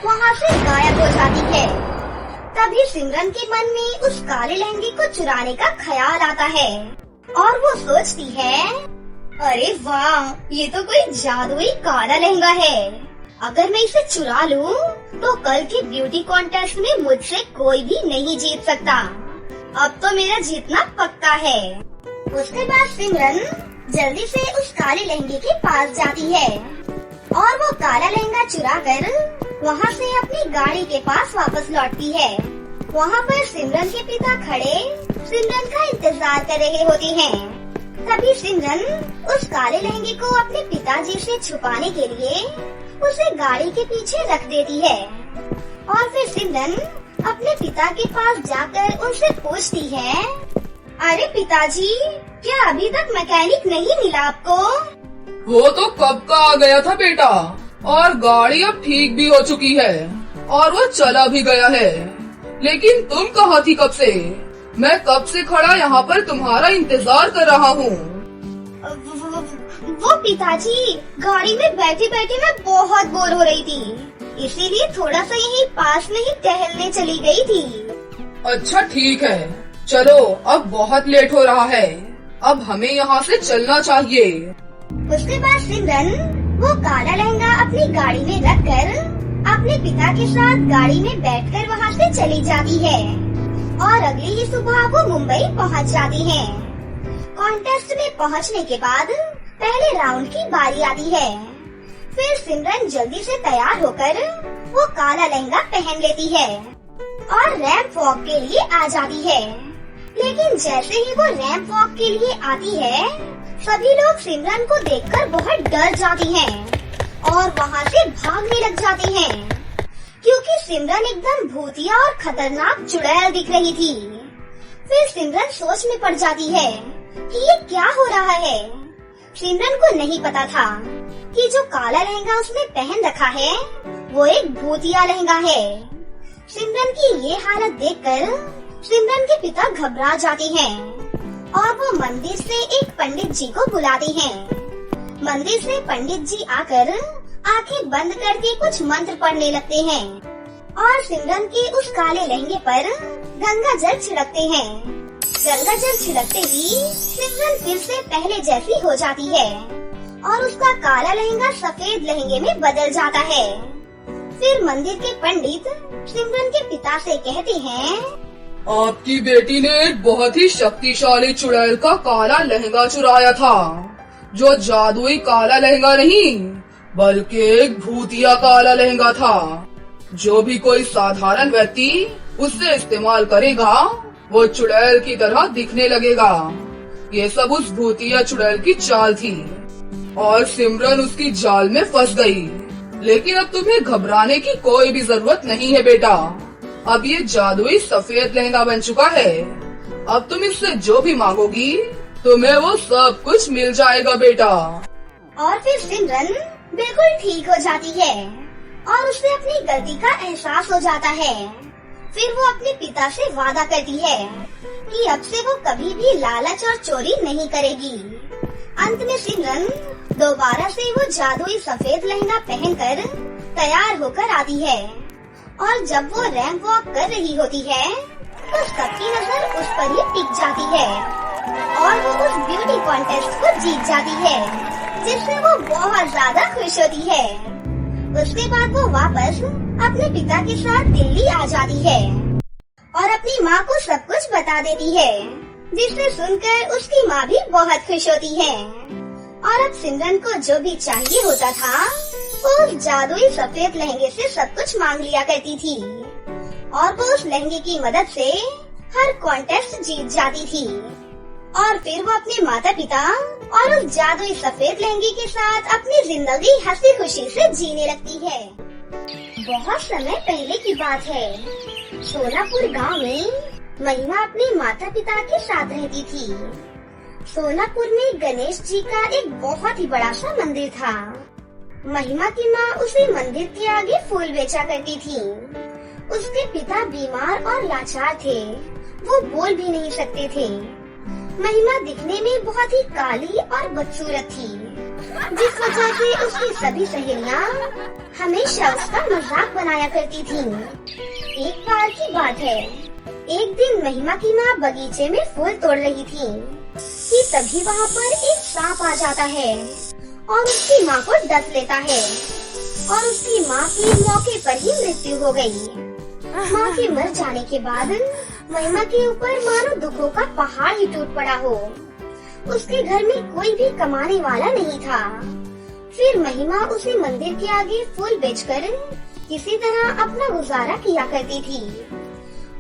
वहाँ से गायब हो जाती है। तभी सिमरन के मन में उस काले लहंगे को चुराने का ख्याल आता है और वो सोचती है, अरे वाह, ये तो कोई जादुई काला लहंगा है। अगर मैं इसे चुरा लूं, तो कल के ब्यूटी कॉन्टेस्ट में मुझसे कोई भी नहीं जीत सकता। अब तो मेरा जीतना पक्का है। उसके बाद सिमरन जल्दी से उस काले लहंगे के पास जाती है और वो काला लहंगा चुरा कर वहाँ से अपनी गाड़ी के पास वापस लौटती है। वहाँ पर सिमरन के पिता खड़े सिमरन का इंतजार कर रहे होते हैं। तभी सिमरन उस काले लहंगे को अपने पिताजी से छुपाने के लिए उसे गाड़ी के पीछे रख देती है। और फिर सिमरन अपने पिता के पास जाकर उनसे पूछती है, अरे पिताजी, क्या अभी तक मैकेनिक नहीं मिला आपको? वो तो कब का आ गया था बेटा, और गाड़ी अब ठीक भी हो चुकी है और वो चला भी गया है। लेकिन तुम कहाँ थी कब से? मैं कब से खड़ा यहाँ पर तुम्हारा इंतजार कर रहा हूँ। वो पिताजी, गाड़ी में बैठे बैठे मैं बहुत बोर हो रही थी, इसीलिए थोड़ा सा यहीं पास में ही टहलने चली गई थी। अच्छा ठीक है, चलो अब बहुत लेट हो रहा है, अब हमें यहाँ से चलना चाहिए। उसके बाद सिमरन वो काला लहंगा अपनी गाड़ी में रखकर अपने पिता के साथ गाड़ी में बैठकर वहाँ से चली जाती है और अगली ही सुबह वो मुंबई पहुँच जाती है। कॉन्टेस्ट में पहुँचने के बाद पहले राउंड की बारी आती है। फिर सिमरन जल्दी से तैयार होकर वो काला लहंगा पहन लेती है और रैंप वॉक के लिए आ जाती है। लेकिन जैसे ही वो रैंप वॉक के लिए आती है, सभी लोग सिमरन को देखकर बहुत डर जाते हैं और वहाँ से भागने लग जाते हैं, क्योंकि सिमरन एकदम भूतिया और खतरनाक चुड़ैल दिख रही थी। फिर सिमरन सोच में पड़ जाती है कि ये क्या हो रहा है। सिमरन को नहीं पता था कि जो काला लहंगा उसने पहन रखा है वो एक भूतिया लहंगा है। सिमरन की ये हालत देखकर सिमरन के पिता घबरा जाते हैं और वो मंदिर से एक पंडित जी को बुलाते हैं। मंदिर से पंडित जी आकर आंखें बंद करके कुछ मंत्र पढ़ने लगते हैं और सिमरन के उस काले लहंगे पर गंगा जल छिड़कते हैं। गंगा जल छिड़कते ही सिमरन फिर से पहले जैसी हो जाती है और उसका काला लहंगा सफेद लहंगे में बदल जाता है। फिर मंदिर के पंडित सिमरन के पिता से कहते हैं, आपकी बेटी ने एक बहुत ही शक्तिशाली चुड़ैल का काला लहंगा चुराया था, जो जादुई काला लहंगा नहीं बल्कि एक भूतिया काला लहंगा था। जो भी कोई साधारण व्यक्ति उससे इस्तेमाल करेगा वो चुड़ैल की तरह दिखने लगेगा। ये सब उस भूतिया चुड़ैल की चाल थी और सिमरन उसकी जाल में फंस गई। लेकिन अब तुम्हें घबराने की कोई भी जरूरत नहीं है बेटा, अब ये जादुई सफेद लहंगा बन चुका है अब तुम इससे जो भी मांगोगी तुम्हें वो सब कुछ मिल जाएगा बेटा। और फिर सिमरन बिल्कुल ठीक हो जाती है और उसे अपनी गलती का एहसास हो जाता है। फिर वो अपने पिता से वादा करती है कि अब से वो कभी भी लालच और चोरी नहीं करेगी। अंत में सिमरन दोबारा से वो जादुई सफेद लहंगा पहनकर तैयार होकर आती है और जब वो रैंप वॉक कर रही होती है तो सबकी नजर उस पर ही टिक जाती है और वो उस ब्यूटी कॉन्टेस्ट को जीत जाती है, जिससे वो बहुत ज्यादा खुश होती है। उसके बाद वो वापस अपने पिता के साथ दिल्ली आ जाती है और अपनी माँ को सब कुछ बता देती है, जिसे सुनकर उसकी माँ भी बहुत खुश होती है। और अब सिमरन को जो भी चाहिए होता था वो उस जादुई सफेद लहंगे से सब कुछ मांग लिया करती थी और वो उस लहंगे की मदद से हर कॉन्टेस्ट जीत जाती थी। और फिर वो अपने माता पिता और उस जादुई सफेद लहंगे के साथ अपनी जिंदगी हंसी खुशी से जीने लगती है। बहुत समय पहले की बात है। सोनापुर गांव में महिमा अपने माता पिता के साथ रहती थी। सोनापुर में गणेश जी का एक बहुत ही बड़ा सा मंदिर था। महिमा की माँ उसी मंदिर के आगे फूल बेचा करती थी। उसके पिता बीमार और लाचार थे, वो बोल भी नहीं सकते थे। महिमा दिखने में बहुत ही काली और बदसूरत थी, जिस वजह से उसकी सभी सहेलियाँ हमेशा उसका मजाक बनाया करती थीं। एक बार की बात है, एक दिन महिमा की माँ बगीचे में फूल तोड़ रही थी कि तभी वहाँ पर एक सांप आ जाता है और उसकी माँ को डस लेता है और उसकी माँ की मौके पर ही मृत्यु हो गई। माँ के मर जाने के बाद महिमा के ऊपर मानो दुखों का पहाड़ ही टूट पड़ा हो। उसके घर में कोई भी कमाने वाला नहीं था। फिर महिमा उसी मंदिर के आगे फूल बेचकर किसी तरह अपना गुजारा किया करती थी।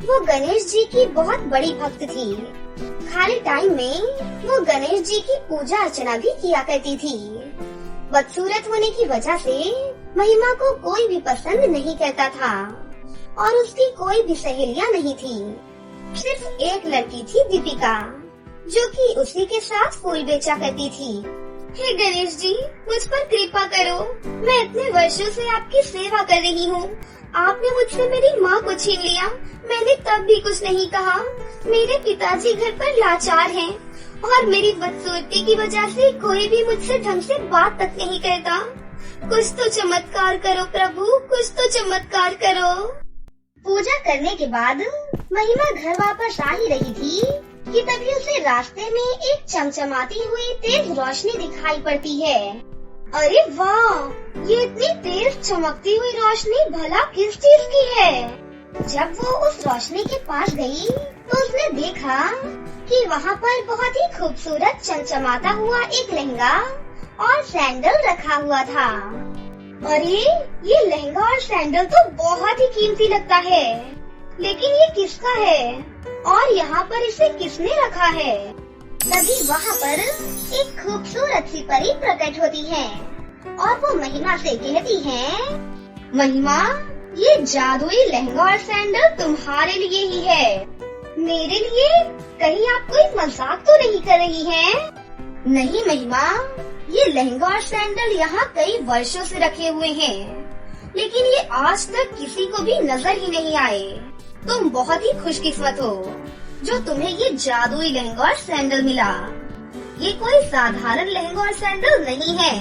वो गणेश जी की बहुत बड़ी भक्त थी। खाली टाइम में वो गणेश जी की पूजा अर्चना भी किया करती थी। बदसूरत होने की वजह से महिमा को कोई भी पसंद नहीं करता था और उसकी कोई भी सहेलियां नहीं थी। सिर्फ एक लड़की थी दीपिका, जो कि उसी के साथ फूल बेचा करती थी। हे गणेश जी, मुझ पर कृपा करो। मैं इतने वर्षों से आपकी सेवा कर रही हूँ। आपने मुझसे मेरी माँ को छीन लिया। मैंने तब भी कुछ नहीं कहा। मेरे पिताजी घर पर लाचार हैं और मेरी बदसूरती की वजह से कोई भी मुझसे ढंग से बात तक नहीं करता। कुछ तो चमत्कार करो प्रभु, कुछ तो चमत्कार करो। पूजा करने के बाद महिमा घर वापस आ ही रही थी कि तभी उसे रास्ते में एक चमचमाती हुई तेज रोशनी दिखाई पड़ती है। अरे वाह, ये इतनी तेज चमकती हुई रोशनी भला किस चीज की है? जब वो उस रोशनी के पास गई तो उसने देखा कि वहाँ पर बहुत ही खूबसूरत चमचमाता हुआ एक लहंगा और सैंडल रखा हुआ था। अरे ये लहंगा और सैंडल तो बहुत ही कीमती लगता है, लेकिन ये किसका है और यहाँ पर इसे किसने रखा है? तभी वहाँ पर एक खूबसूरत सी परी प्रकट होती है और वो महिमा से कहती है, महिमा, ये जादुई लहंगा और सैंडल तुम्हारे लिए ही है। मेरे लिए? कहीं आप कोई मजाक तो नहीं कर रही हैं? नहीं महिमा, ये लहंगा और सैंडल यहाँ कई वर्षों से रखे हुए हैं, लेकिन ये आज तक किसी को भी नजर ही नहीं आए। तुम बहुत ही खुशकिस्मत हो जो तुम्हें ये जादुई लहंगा और सैंडल मिला। ये कोई साधारण लहंगा और सैंडल नहीं है,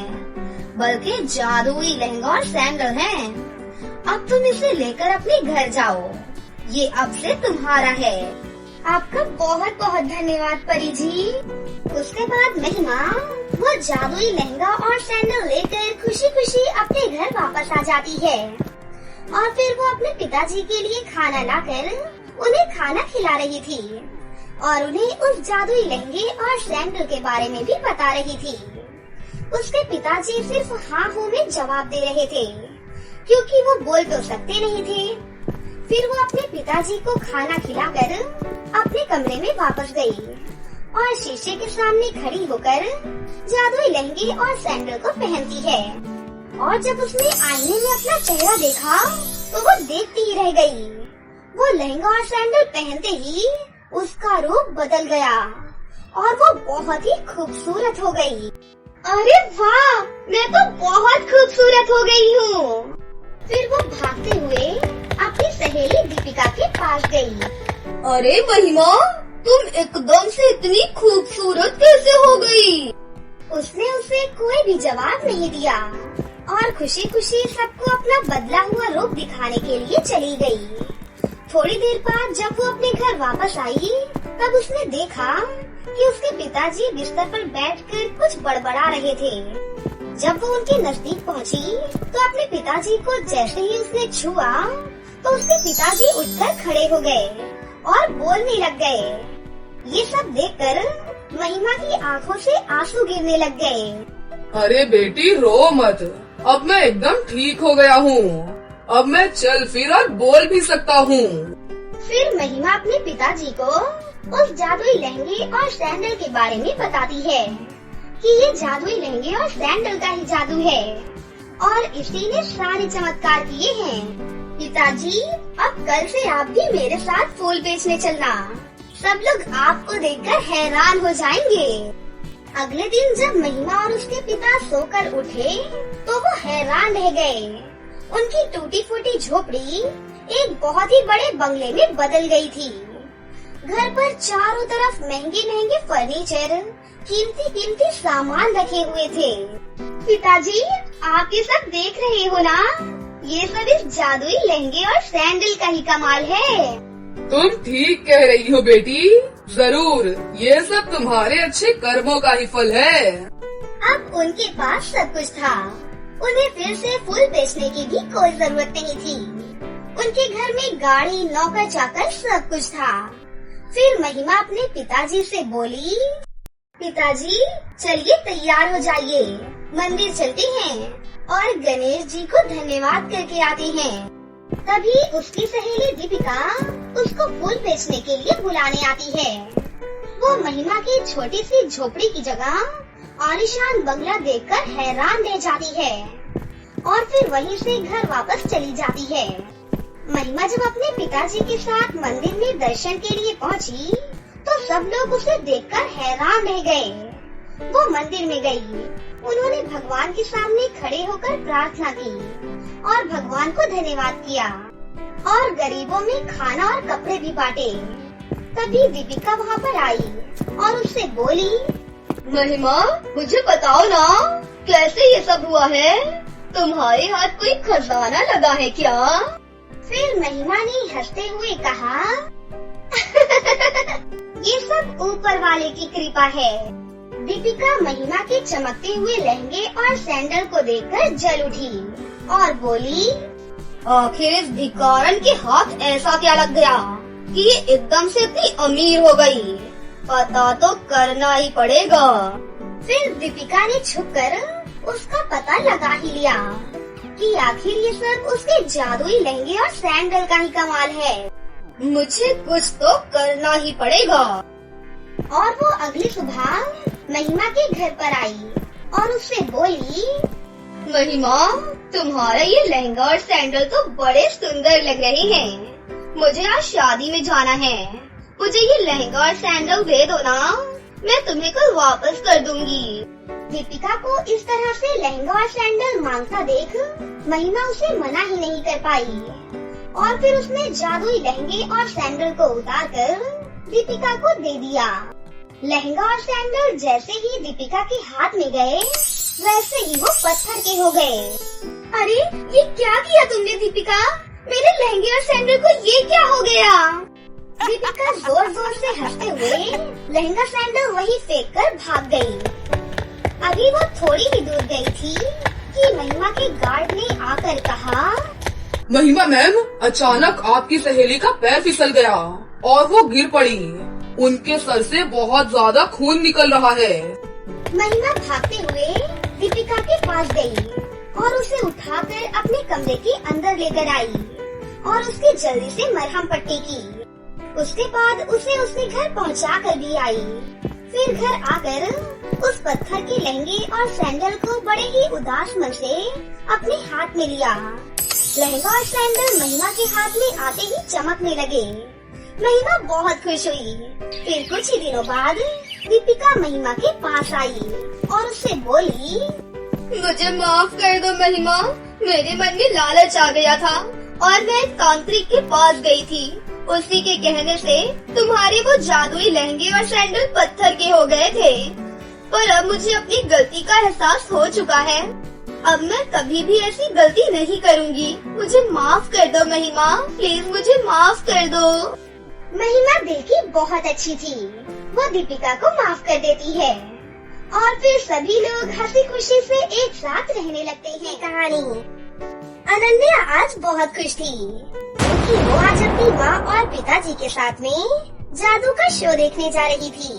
बल्कि जादुई लहंगा और सैंडल है। अब तुम इसे लेकर अपने घर जाओ। ये अब से तुम्हारा है। आपका बहुत बहुत धन्यवाद परी जी। उसके बाद महिमा वो जादुई लहंगा और सैंडल लेकर खुशी खुशी अपने घर वापस आ जाती है और फिर वो अपने पिताजी के लिए खाना लाकर उन्हें खाना खिला रही थी और उन्हें उस जादुई लहंगे और सैंडल के बारे में भी बता रही थी। उसके पिताजी सिर्फ हाँ हूँ में जवाब दे रहे थे, क्योंकि वो बोल तो सकते नहीं थे। फिर वो अपने पिताजी को खाना खिलाकर अपने कमरे में वापस गई और शीशे के सामने खड़ी होकर जादुई लहंगे और सैंडल को पहनती है। और जब उसने आईने में अपना चेहरा देखा तो वो देखती ही रह गई। वो लहंगा और सैंडल पहनते ही उसका रूप बदल गया और वो बहुत ही खूबसूरत हो गई। अरे वाह, मैं तो बहुत खूबसूरत हो गई हूँ। फिर वो भागते हुए अपनी सहेली दीपिका के पास गई। अरे महिमा, तुम एकदम से इतनी खूबसूरत कैसे हो गई? उसने उसे कोई भी जवाब नहीं दिया और खुशी खुशी सबको अपना बदला हुआ रूप दिखाने के लिए चली गई। थोड़ी देर बाद जब वो अपने घर वापस आई, तब उसने देखा कि उसके पिताजी बिस्तर पर बैठकर कुछ बड़बड़ा रहे थे। जब वो उनके नजदीक पहुंची, तो अपने पिताजी को जैसे ही उसने छुआ, तो उसके पिताजी उठकर खड़े हो गए और बोलने लग गए। ये सब देखकर महिमा की आंखों से आंसू गिरने लग गए। अरे बेटी, रो मत, अब मैं एकदम ठीक हो गया हूँ। अब मैं चल फिर और बोल भी सकता हूँ। फिर महिमा अपने पिताजी को उस जादुई लहंगे और सैंडल के बारे में बताती है कि ये जादुई लहंगे और सैंडल का ही जादू है और इसी ने सारे चमत्कार किए हैं। पिताजी, अब कल से आप भी मेरे साथ फूल बेचने चलना। सब लोग आपको देखकर हैरान हो जाएंगे। अगले दिन जब महिमा और उसके पिता सोकर उठे, तो वो हैरान रह गए। उनकी टूटी फूटी झोपड़ी एक बहुत ही बड़े बंगले में बदल गई थी। घर पर चारों तरफ महंगे महंगे फर्नीचर, कीमती कीमती सामान रखे हुए थे। पिताजी, आप ये सब देख रहे हो ना? ये सब इस जादुई लहंगे और सैंडल का ही कमाल है। तुम ठीक कह रही हो बेटी, जरूर ये सब तुम्हारे अच्छे कर्मों का ही फल है। अब उनके पास सब कुछ था। उन्हें फिर से फूल बेचने की भी कोई जरूरत नहीं थी। उनके घर में गाड़ी, नौकर चाकर सब कुछ था। फिर महिमा अपने पिताजी से बोली, पिताजी चलिए तैयार हो जाइए, मंदिर चलते हैं और गणेश जी को धन्यवाद करके आते हैं। तभी उसकी सहेली दीपिका उसको फूल बेचने के लिए बुलाने आती है। वो महिमा की छोटी सी झोपड़ी की जगह आलीशान बंगला देखकर हैरान रह जाती है और फिर वहीं से घर वापस चली जाती है। महिमा जब अपने पिताजी के साथ मंदिर में दर्शन के लिए पहुंची, तो सब लोग उसे देखकर हैरान रह गए। वो मंदिर में गई। उन्होंने भगवान के सामने खड़े होकर प्रार्थना की और भगवान को धन्यवाद किया और गरीबों में खाना और कपड़े भी बांटे। तभी दीपिका वहाँ पर आई और उससे बोली, महिमा, मुझे बताओ ना, कैसे ये सब हुआ है? तुम्हारे हाथ कोई खजाना लगा है क्या? फिर महिमा ने हंसते हुए कहा, ये सब ऊपर वाले की कृपा है। दीपिका महिमा के चमकते हुए लहंगे और सैंडल को देखकर जल उठी और बोली, आखिर इस भिखारन के हाथ ऐसा क्या लग गया कि ये एकदम से इतनी अमीर हो गई? पता तो करना ही पड़ेगा। फिर दीपिका ने छुपकर उसका पता लगा ही लिया कि आखिर ये सब उसके जादुई लहंगे और सैंडल का ही कमाल है। मुझे कुछ तो करना ही पड़ेगा। और वो अगली सुबह महिमा के घर पर आई और उससे बोली, महिमा, तुम्हारा ये लहंगा और सैंडल तो बड़े सुंदर लग रहे हैं। मुझे आज शादी में जाना है। मुझे ये लहंगा और सैंडल दे दो ना, मैं तुम्हें कल वापस कर दूंगी। दीपिका को इस तरह से लहंगा और सैंडल मांगता देख महिमा उसे मना ही नहीं कर पाई और फिर उसने जादुई लहंगे और सैंडल को उतारकर दीपिका को दे दिया। लहंगा और सैंडल जैसे ही दीपिका के हाथ में गए, वैसे ही वो पत्थर के हो गए। अरे, ये क्या किया तुमने दीपिका? मेरे लहंगे और सैंडल को ये क्या हो गया? दीपिका जोर जोर से हंसते हुए लहंगा सैंडल वही फेंक कर भाग गई। अभी वो थोड़ी ही दूर गई थी कि महिमा के गार्ड ने आकर कहा, महिमा मैम, अचानक आपकी सहेली का पैर फिसल गया और वो गिर पड़ी। उनके सर से बहुत ज्यादा खून निकल रहा है। महिमा भागते हुए दीपिका के पास गई और उसे उठाकर अपने कमरे के अंदर लेकर आई और उसकी जल्दी से मरहम पट्टी की। उसके बाद उसे उसके घर पहुंचा कर भी आई। फिर घर आकर उस पत्थर के लहंगे और सैंडल को बड़े ही उदास मन से अपने हाथ में लिया। लहंगा और सैंडल महिमा के हाथ में आते ही चमकने लगे। महिमा बहुत खुश हुई। फिर कुछ ही दिनों बाद दीपिका महिमा के पास आई और उससे बोली, मुझे माफ कर दो महिमा, मेरे मन में लालच आ गया था और मैं तांत्रिक के पास गई थी। उसी के कहने से तुम्हारे वो जादुई लहंगे और सैंडल पत्थर के हो गए थे। पर अब मुझे अपनी गलती का एहसास हो चुका है। अब मैं कभी भी ऐसी गलती नहीं करूँगी। मुझे माफ कर दो महिमा, प्लीज मुझे माफ कर दो। महिमा दिल की बहुत अच्छी थी। वो दीपिका को माफ कर देती है और फिर सभी लोग हंसी खुशी से एक साथ रहने लगते हैं। कहानी अनन्या आज बहुत खुश थी क्योंकि वो आज अपनी माँ और पिताजी के साथ में जादू का शो देखने जा रही थी।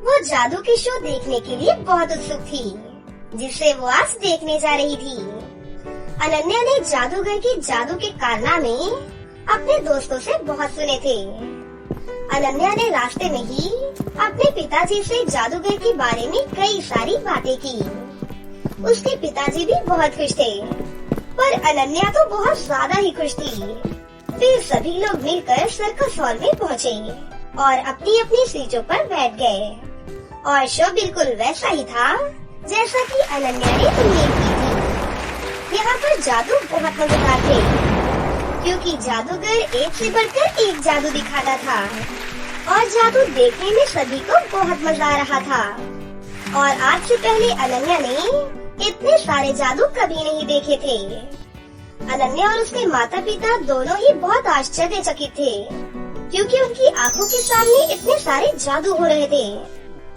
वो जादू के शो देखने के लिए बहुत उत्सुक थी जिसे वो आज देखने जा रही थी। अनन्या ने जादूगर की जादू के कारनामे अपने दोस्तों से बहुत सुने थे। अनन्या ने रास्ते में ही अपने पिताजी से जादूगर के बारे में कई सारी बातें की। उसके पिताजी भी बहुत खुश थे, पर अनन्या तो बहुत ज्यादा ही खुश थी। फिर सभी लोग मिलकर सर्कस हॉल में पहुँचे और अपनी अपनी सीटों पर बैठ गए और शो बिल्कुल वैसा ही था जैसा कि अनन्या ने उम्मीद की थी। यहाँ पर जादू बहुत मजेदार थे क्योंकि जादूगर एक से बढ़कर एक जादू दिखाता था और जादू देखने में सभी को बहुत मजा आ रहा था। और आज से पहले अनन्या ने इतने सारे जादू कभी नहीं देखे थे। अनन्या और उसके माता पिता दोनों ही बहुत आश्चर्यचकित थे क्योंकि उनकी आंखों के सामने इतने सारे जादू हो रहे थे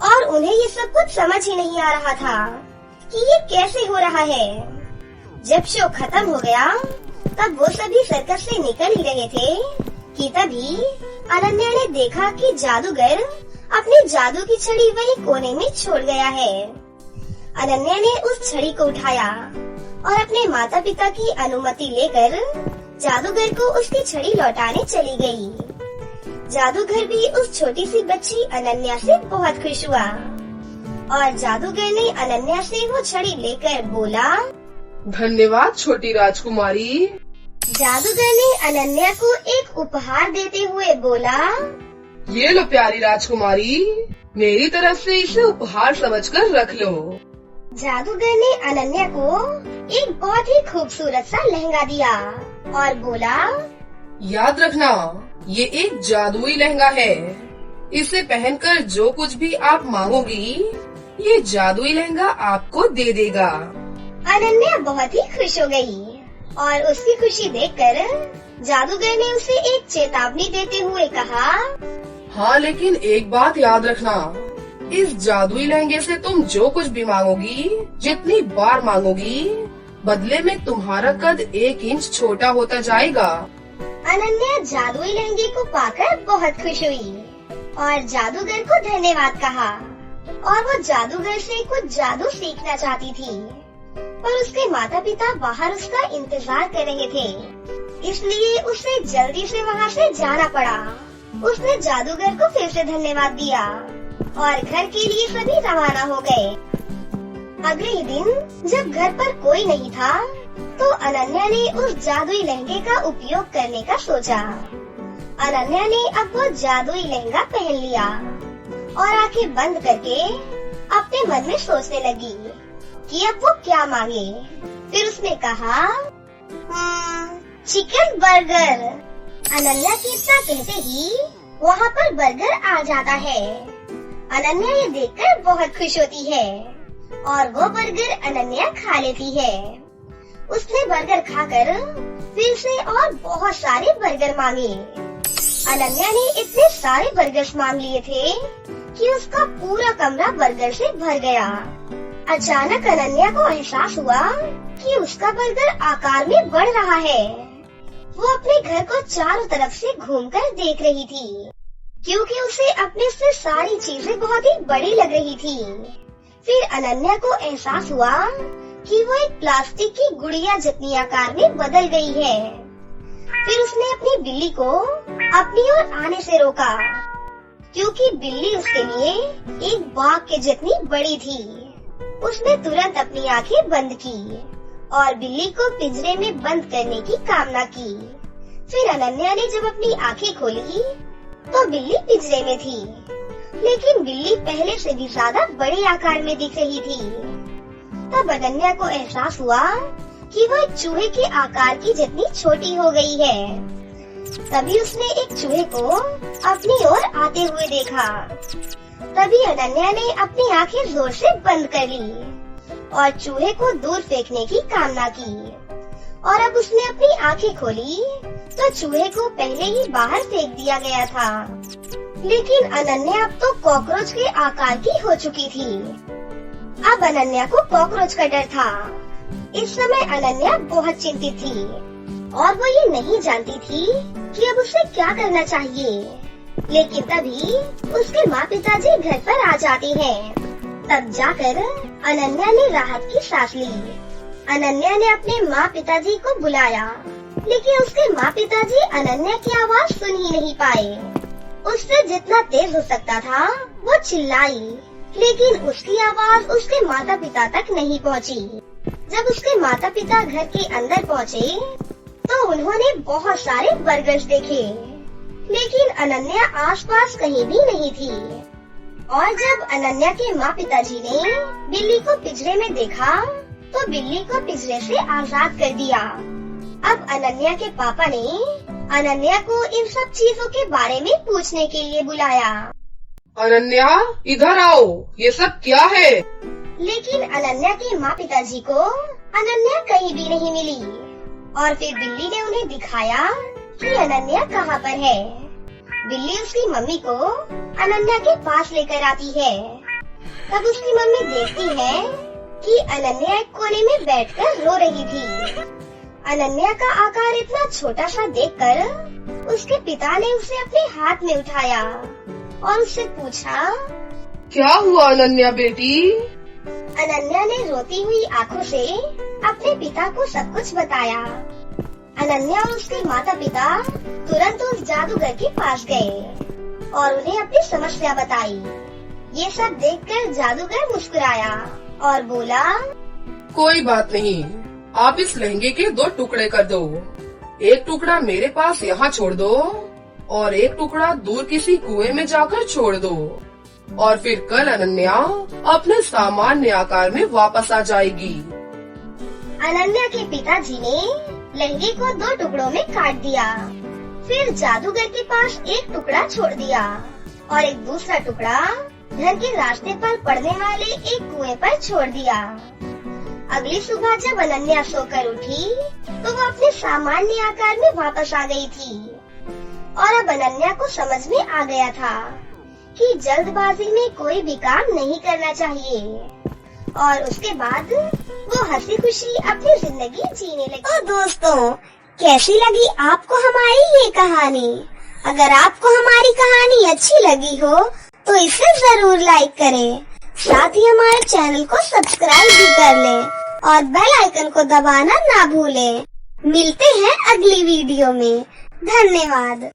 और उन्हें ये सब कुछ समझ ही नहीं आ रहा था कि ये कैसे हो रहा है। जब शो खत्म हो गया तब वो सभी सर्कस से निकल ही रहे थे कि तभी अनन्या ने देखा कि जादूगर अपनी जादू की छड़ी वही कोने में छोड़ गया है। अनन्या ने उस छड़ी को उठाया और अपने माता पिता की अनुमति लेकर जादूगर को उसकी छड़ी लौटाने चली गई। जादूगर भी उस छोटी सी बच्ची अनन्या से बहुत खुश हुआ और जादूगर ने अनन्या से वो छड़ी लेकर बोला, धन्यवाद छोटी राजकुमारी। जादूगर ने अनन्या को एक उपहार देते हुए बोला, ये लो प्यारी राजकुमारी, मेरी तरफ से इसे उपहार समझकर रख लो। जादूगर ने अनन्या को एक बहुत ही खूबसूरत सा लहंगा दिया और बोला, याद रखना ये एक जादुई लहंगा है। इसे पहनकर जो कुछ भी आप मांगोगी ये जादुई लहंगा आपको दे देगा। अनन्या बहुत ही खुश हो गई और उसकी खुशी देखकर जादूगर ने उसे एक चेतावनी देते हुए कहा, हाँ लेकिन एक बात याद रखना, इस जादुई लहंगे से तुम जो कुछ भी मांगोगी, जितनी बार मांगोगी, बदले में तुम्हारा कद 1 इंच छोटा होता जाएगा। अनन्या जादुई लहंगे को पाकर बहुत खुश हुई और जादूगर को धन्यवाद कहा और वो जादूगर से कुछ जादू सीखना चाहती थी, पर उसके माता पिता बाहर उसका इंतजार कर रहे थे, इसलिए उसे जल्दी से वहाँ से जाना पड़ा। उसने जादूगर को फिर से धन्यवाद दिया और घर के लिए सभी रवाना हो गए। अगले ही दिन जब घर पर कोई नहीं था तो अनन्या ने उस जादुई लहंगे का उपयोग करने का सोचा। अनन्या ने अब वो जादुई लहंगा पहन लिया और आंखें बंद करके अपने मन में सोचने लगी कि अब वो क्या मांगे। फिर उसने कहा, चिकन बर्गर। अनन्या की इतना कहते ही वहाँ पर बर्गर आ जाता है। अनन्या ये देखकर बहुत खुश होती है और वो बर्गर अनन्या खा लेती है। उसने बर्गर खाकर फिर से और बहुत सारे बर्गर मांगे। अनन्या ने इतने सारे बर्गर्स मांग लिए थे कि उसका पूरा कमरा बर्गर से भर गया। अचानक अनन्या को एहसास हुआ कि उसका बर्गर आकार में बढ़ रहा है। वो अपने घर को चारों तरफ से घूमकर देख रही थी क्योंकि उसे अपने से सारी चीजें बहुत ही बड़ी लग रही थी। फिर अनन्या को एहसास हुआ कि वो एक प्लास्टिक की गुड़िया जितनी आकार में बदल गई है। फिर उसने अपनी बिल्ली को अपनी ओर आने से रोका क्योंकि बिल्ली उसके लिए एक बाघ के जितनी बड़ी थी। उसने तुरंत अपनी आंखें बंद की और बिल्ली को पिंजरे में बंद करने की कामना की। फिर अनन्या ने जब अपनी आंखें खोली तो बिल्ली पिंजरे में थी, लेकिन बिल्ली पहले से भी ज्यादा बड़े आकार में दिख रही थी। तब अनन्या को एहसास हुआ कि वो एक चूहे के आकार की जितनी छोटी हो गई है। तभी उसने एक चूहे को अपनी ओर आते हुए देखा। तभी अनन्या ने अपनी आंखें जोर से बंद कर ली और चूहे को दूर फेंकने की कामना की। और अब उसने अपनी आंखें खोली तो चूहे को पहले ही बाहर फेंक दिया गया था। लेकिन अनन्या अब तो कॉकरोच के आकार की हो चुकी थी। अब अनन्या को कॉकरोच का डर था। इस समय अनन्या बहुत चिंतित थी और वो ये नहीं जानती थी कि अब उसे क्या करना चाहिए। लेकिन तभी उसके माँ पिताजी घर पर आ जाते हैं। तब जाकर अनन्या ने राहत की सांस ली। अनन्या ने अपने माँ पिताजी को बुलाया, लेकिन उसके माँ पिताजी अनन्या की आवाज सुन ही नहीं पाए। उससे जितना तेज हो सकता था वो चिल्लाई, लेकिन उसकी आवाज उसके माता पिता तक नहीं पहुँची। जब उसके माता पिता घर के अंदर पहुँचे तो उन्होंने बहुत सारे बर्गर्स देखे, लेकिन अनन्या आसपास कहीं भी नहीं थी। और जब अनन्या के माँ पिताजी ने बिल्ली को पिंजरे में देखा तो बिल्ली को पिंजरे से आजाद कर दिया। अब अनन्या के पापा ने अनन्या को इन सब चीजों के बारे में पूछने के लिए बुलाया। अनन्या, इधर आओ, ये सब क्या है? लेकिन अनन्या के माँ पिताजी को अनन्या कहीं भी नहीं मिली। और फिर बिल्ली ने उन्हें दिखाया कि अनन्या कहाँ पर है। बिल्ली उसकी मम्मी को अनन्या के पास लेकर आती है। तब उसकी मम्मी देखती है कि अनन्या एक कोने में बैठकर रो रही थी। अनन्या का आकार इतना छोटा सा देखकर उसके पिता ने उसे अपने हाथ में उठाया और उससे पूछा, क्या हुआ अनन्या बेटी? अनन्या ने रोती हुई आंखों से अपने पिता को सब कुछ बताया। अनन्या और उसके माता पिता तुरंत उस जादूगर के पास गए और उन्हें अपनी समस्या बताई। ये सब देखकर जादूगर मुस्कुराया और बोला, कोई बात नहीं, आप इस लहंगे के 2 टुकड़े कर दो। एक टुकड़ा मेरे पास यहाँ छोड़ दो और एक टुकड़ा दूर किसी कुएं में जाकर छोड़ दो, और फिर कल अनन्या अपने सामान्य आकार में वापस आ जाएगी। अनन्या के पिताजी ने लहंगे को 2 टुकड़ों में काट दिया। फिर जादूगर के पास एक टुकड़ा छोड़ दिया और एक दूसरा टुकड़ा घर के रास्ते पर पड़ने वाले एक कुएं पर छोड़ दिया। अगली सुबह जब अनन्या सोकर उठी तो वो अपने सामान्य आकार में वापस आ गई थी। और अब अनन्या को समझ में आ गया था कि जल्दबाजी में कोई भी काम नहीं करना चाहिए। और उसके बाद वो हंसी खुशी अपनी जिंदगी जीने लगी। तो दोस्तों, कैसी लगी आपको हमारी ये कहानी? अगर आपको हमारी कहानी अच्छी लगी हो तो इसे जरूर लाइक करें, साथ ही हमारे चैनल को सब्सक्राइब भी कर लें और बेल आइकन को दबाना ना भूलें। मिलते हैं अगली वीडियो में। धन्यवाद।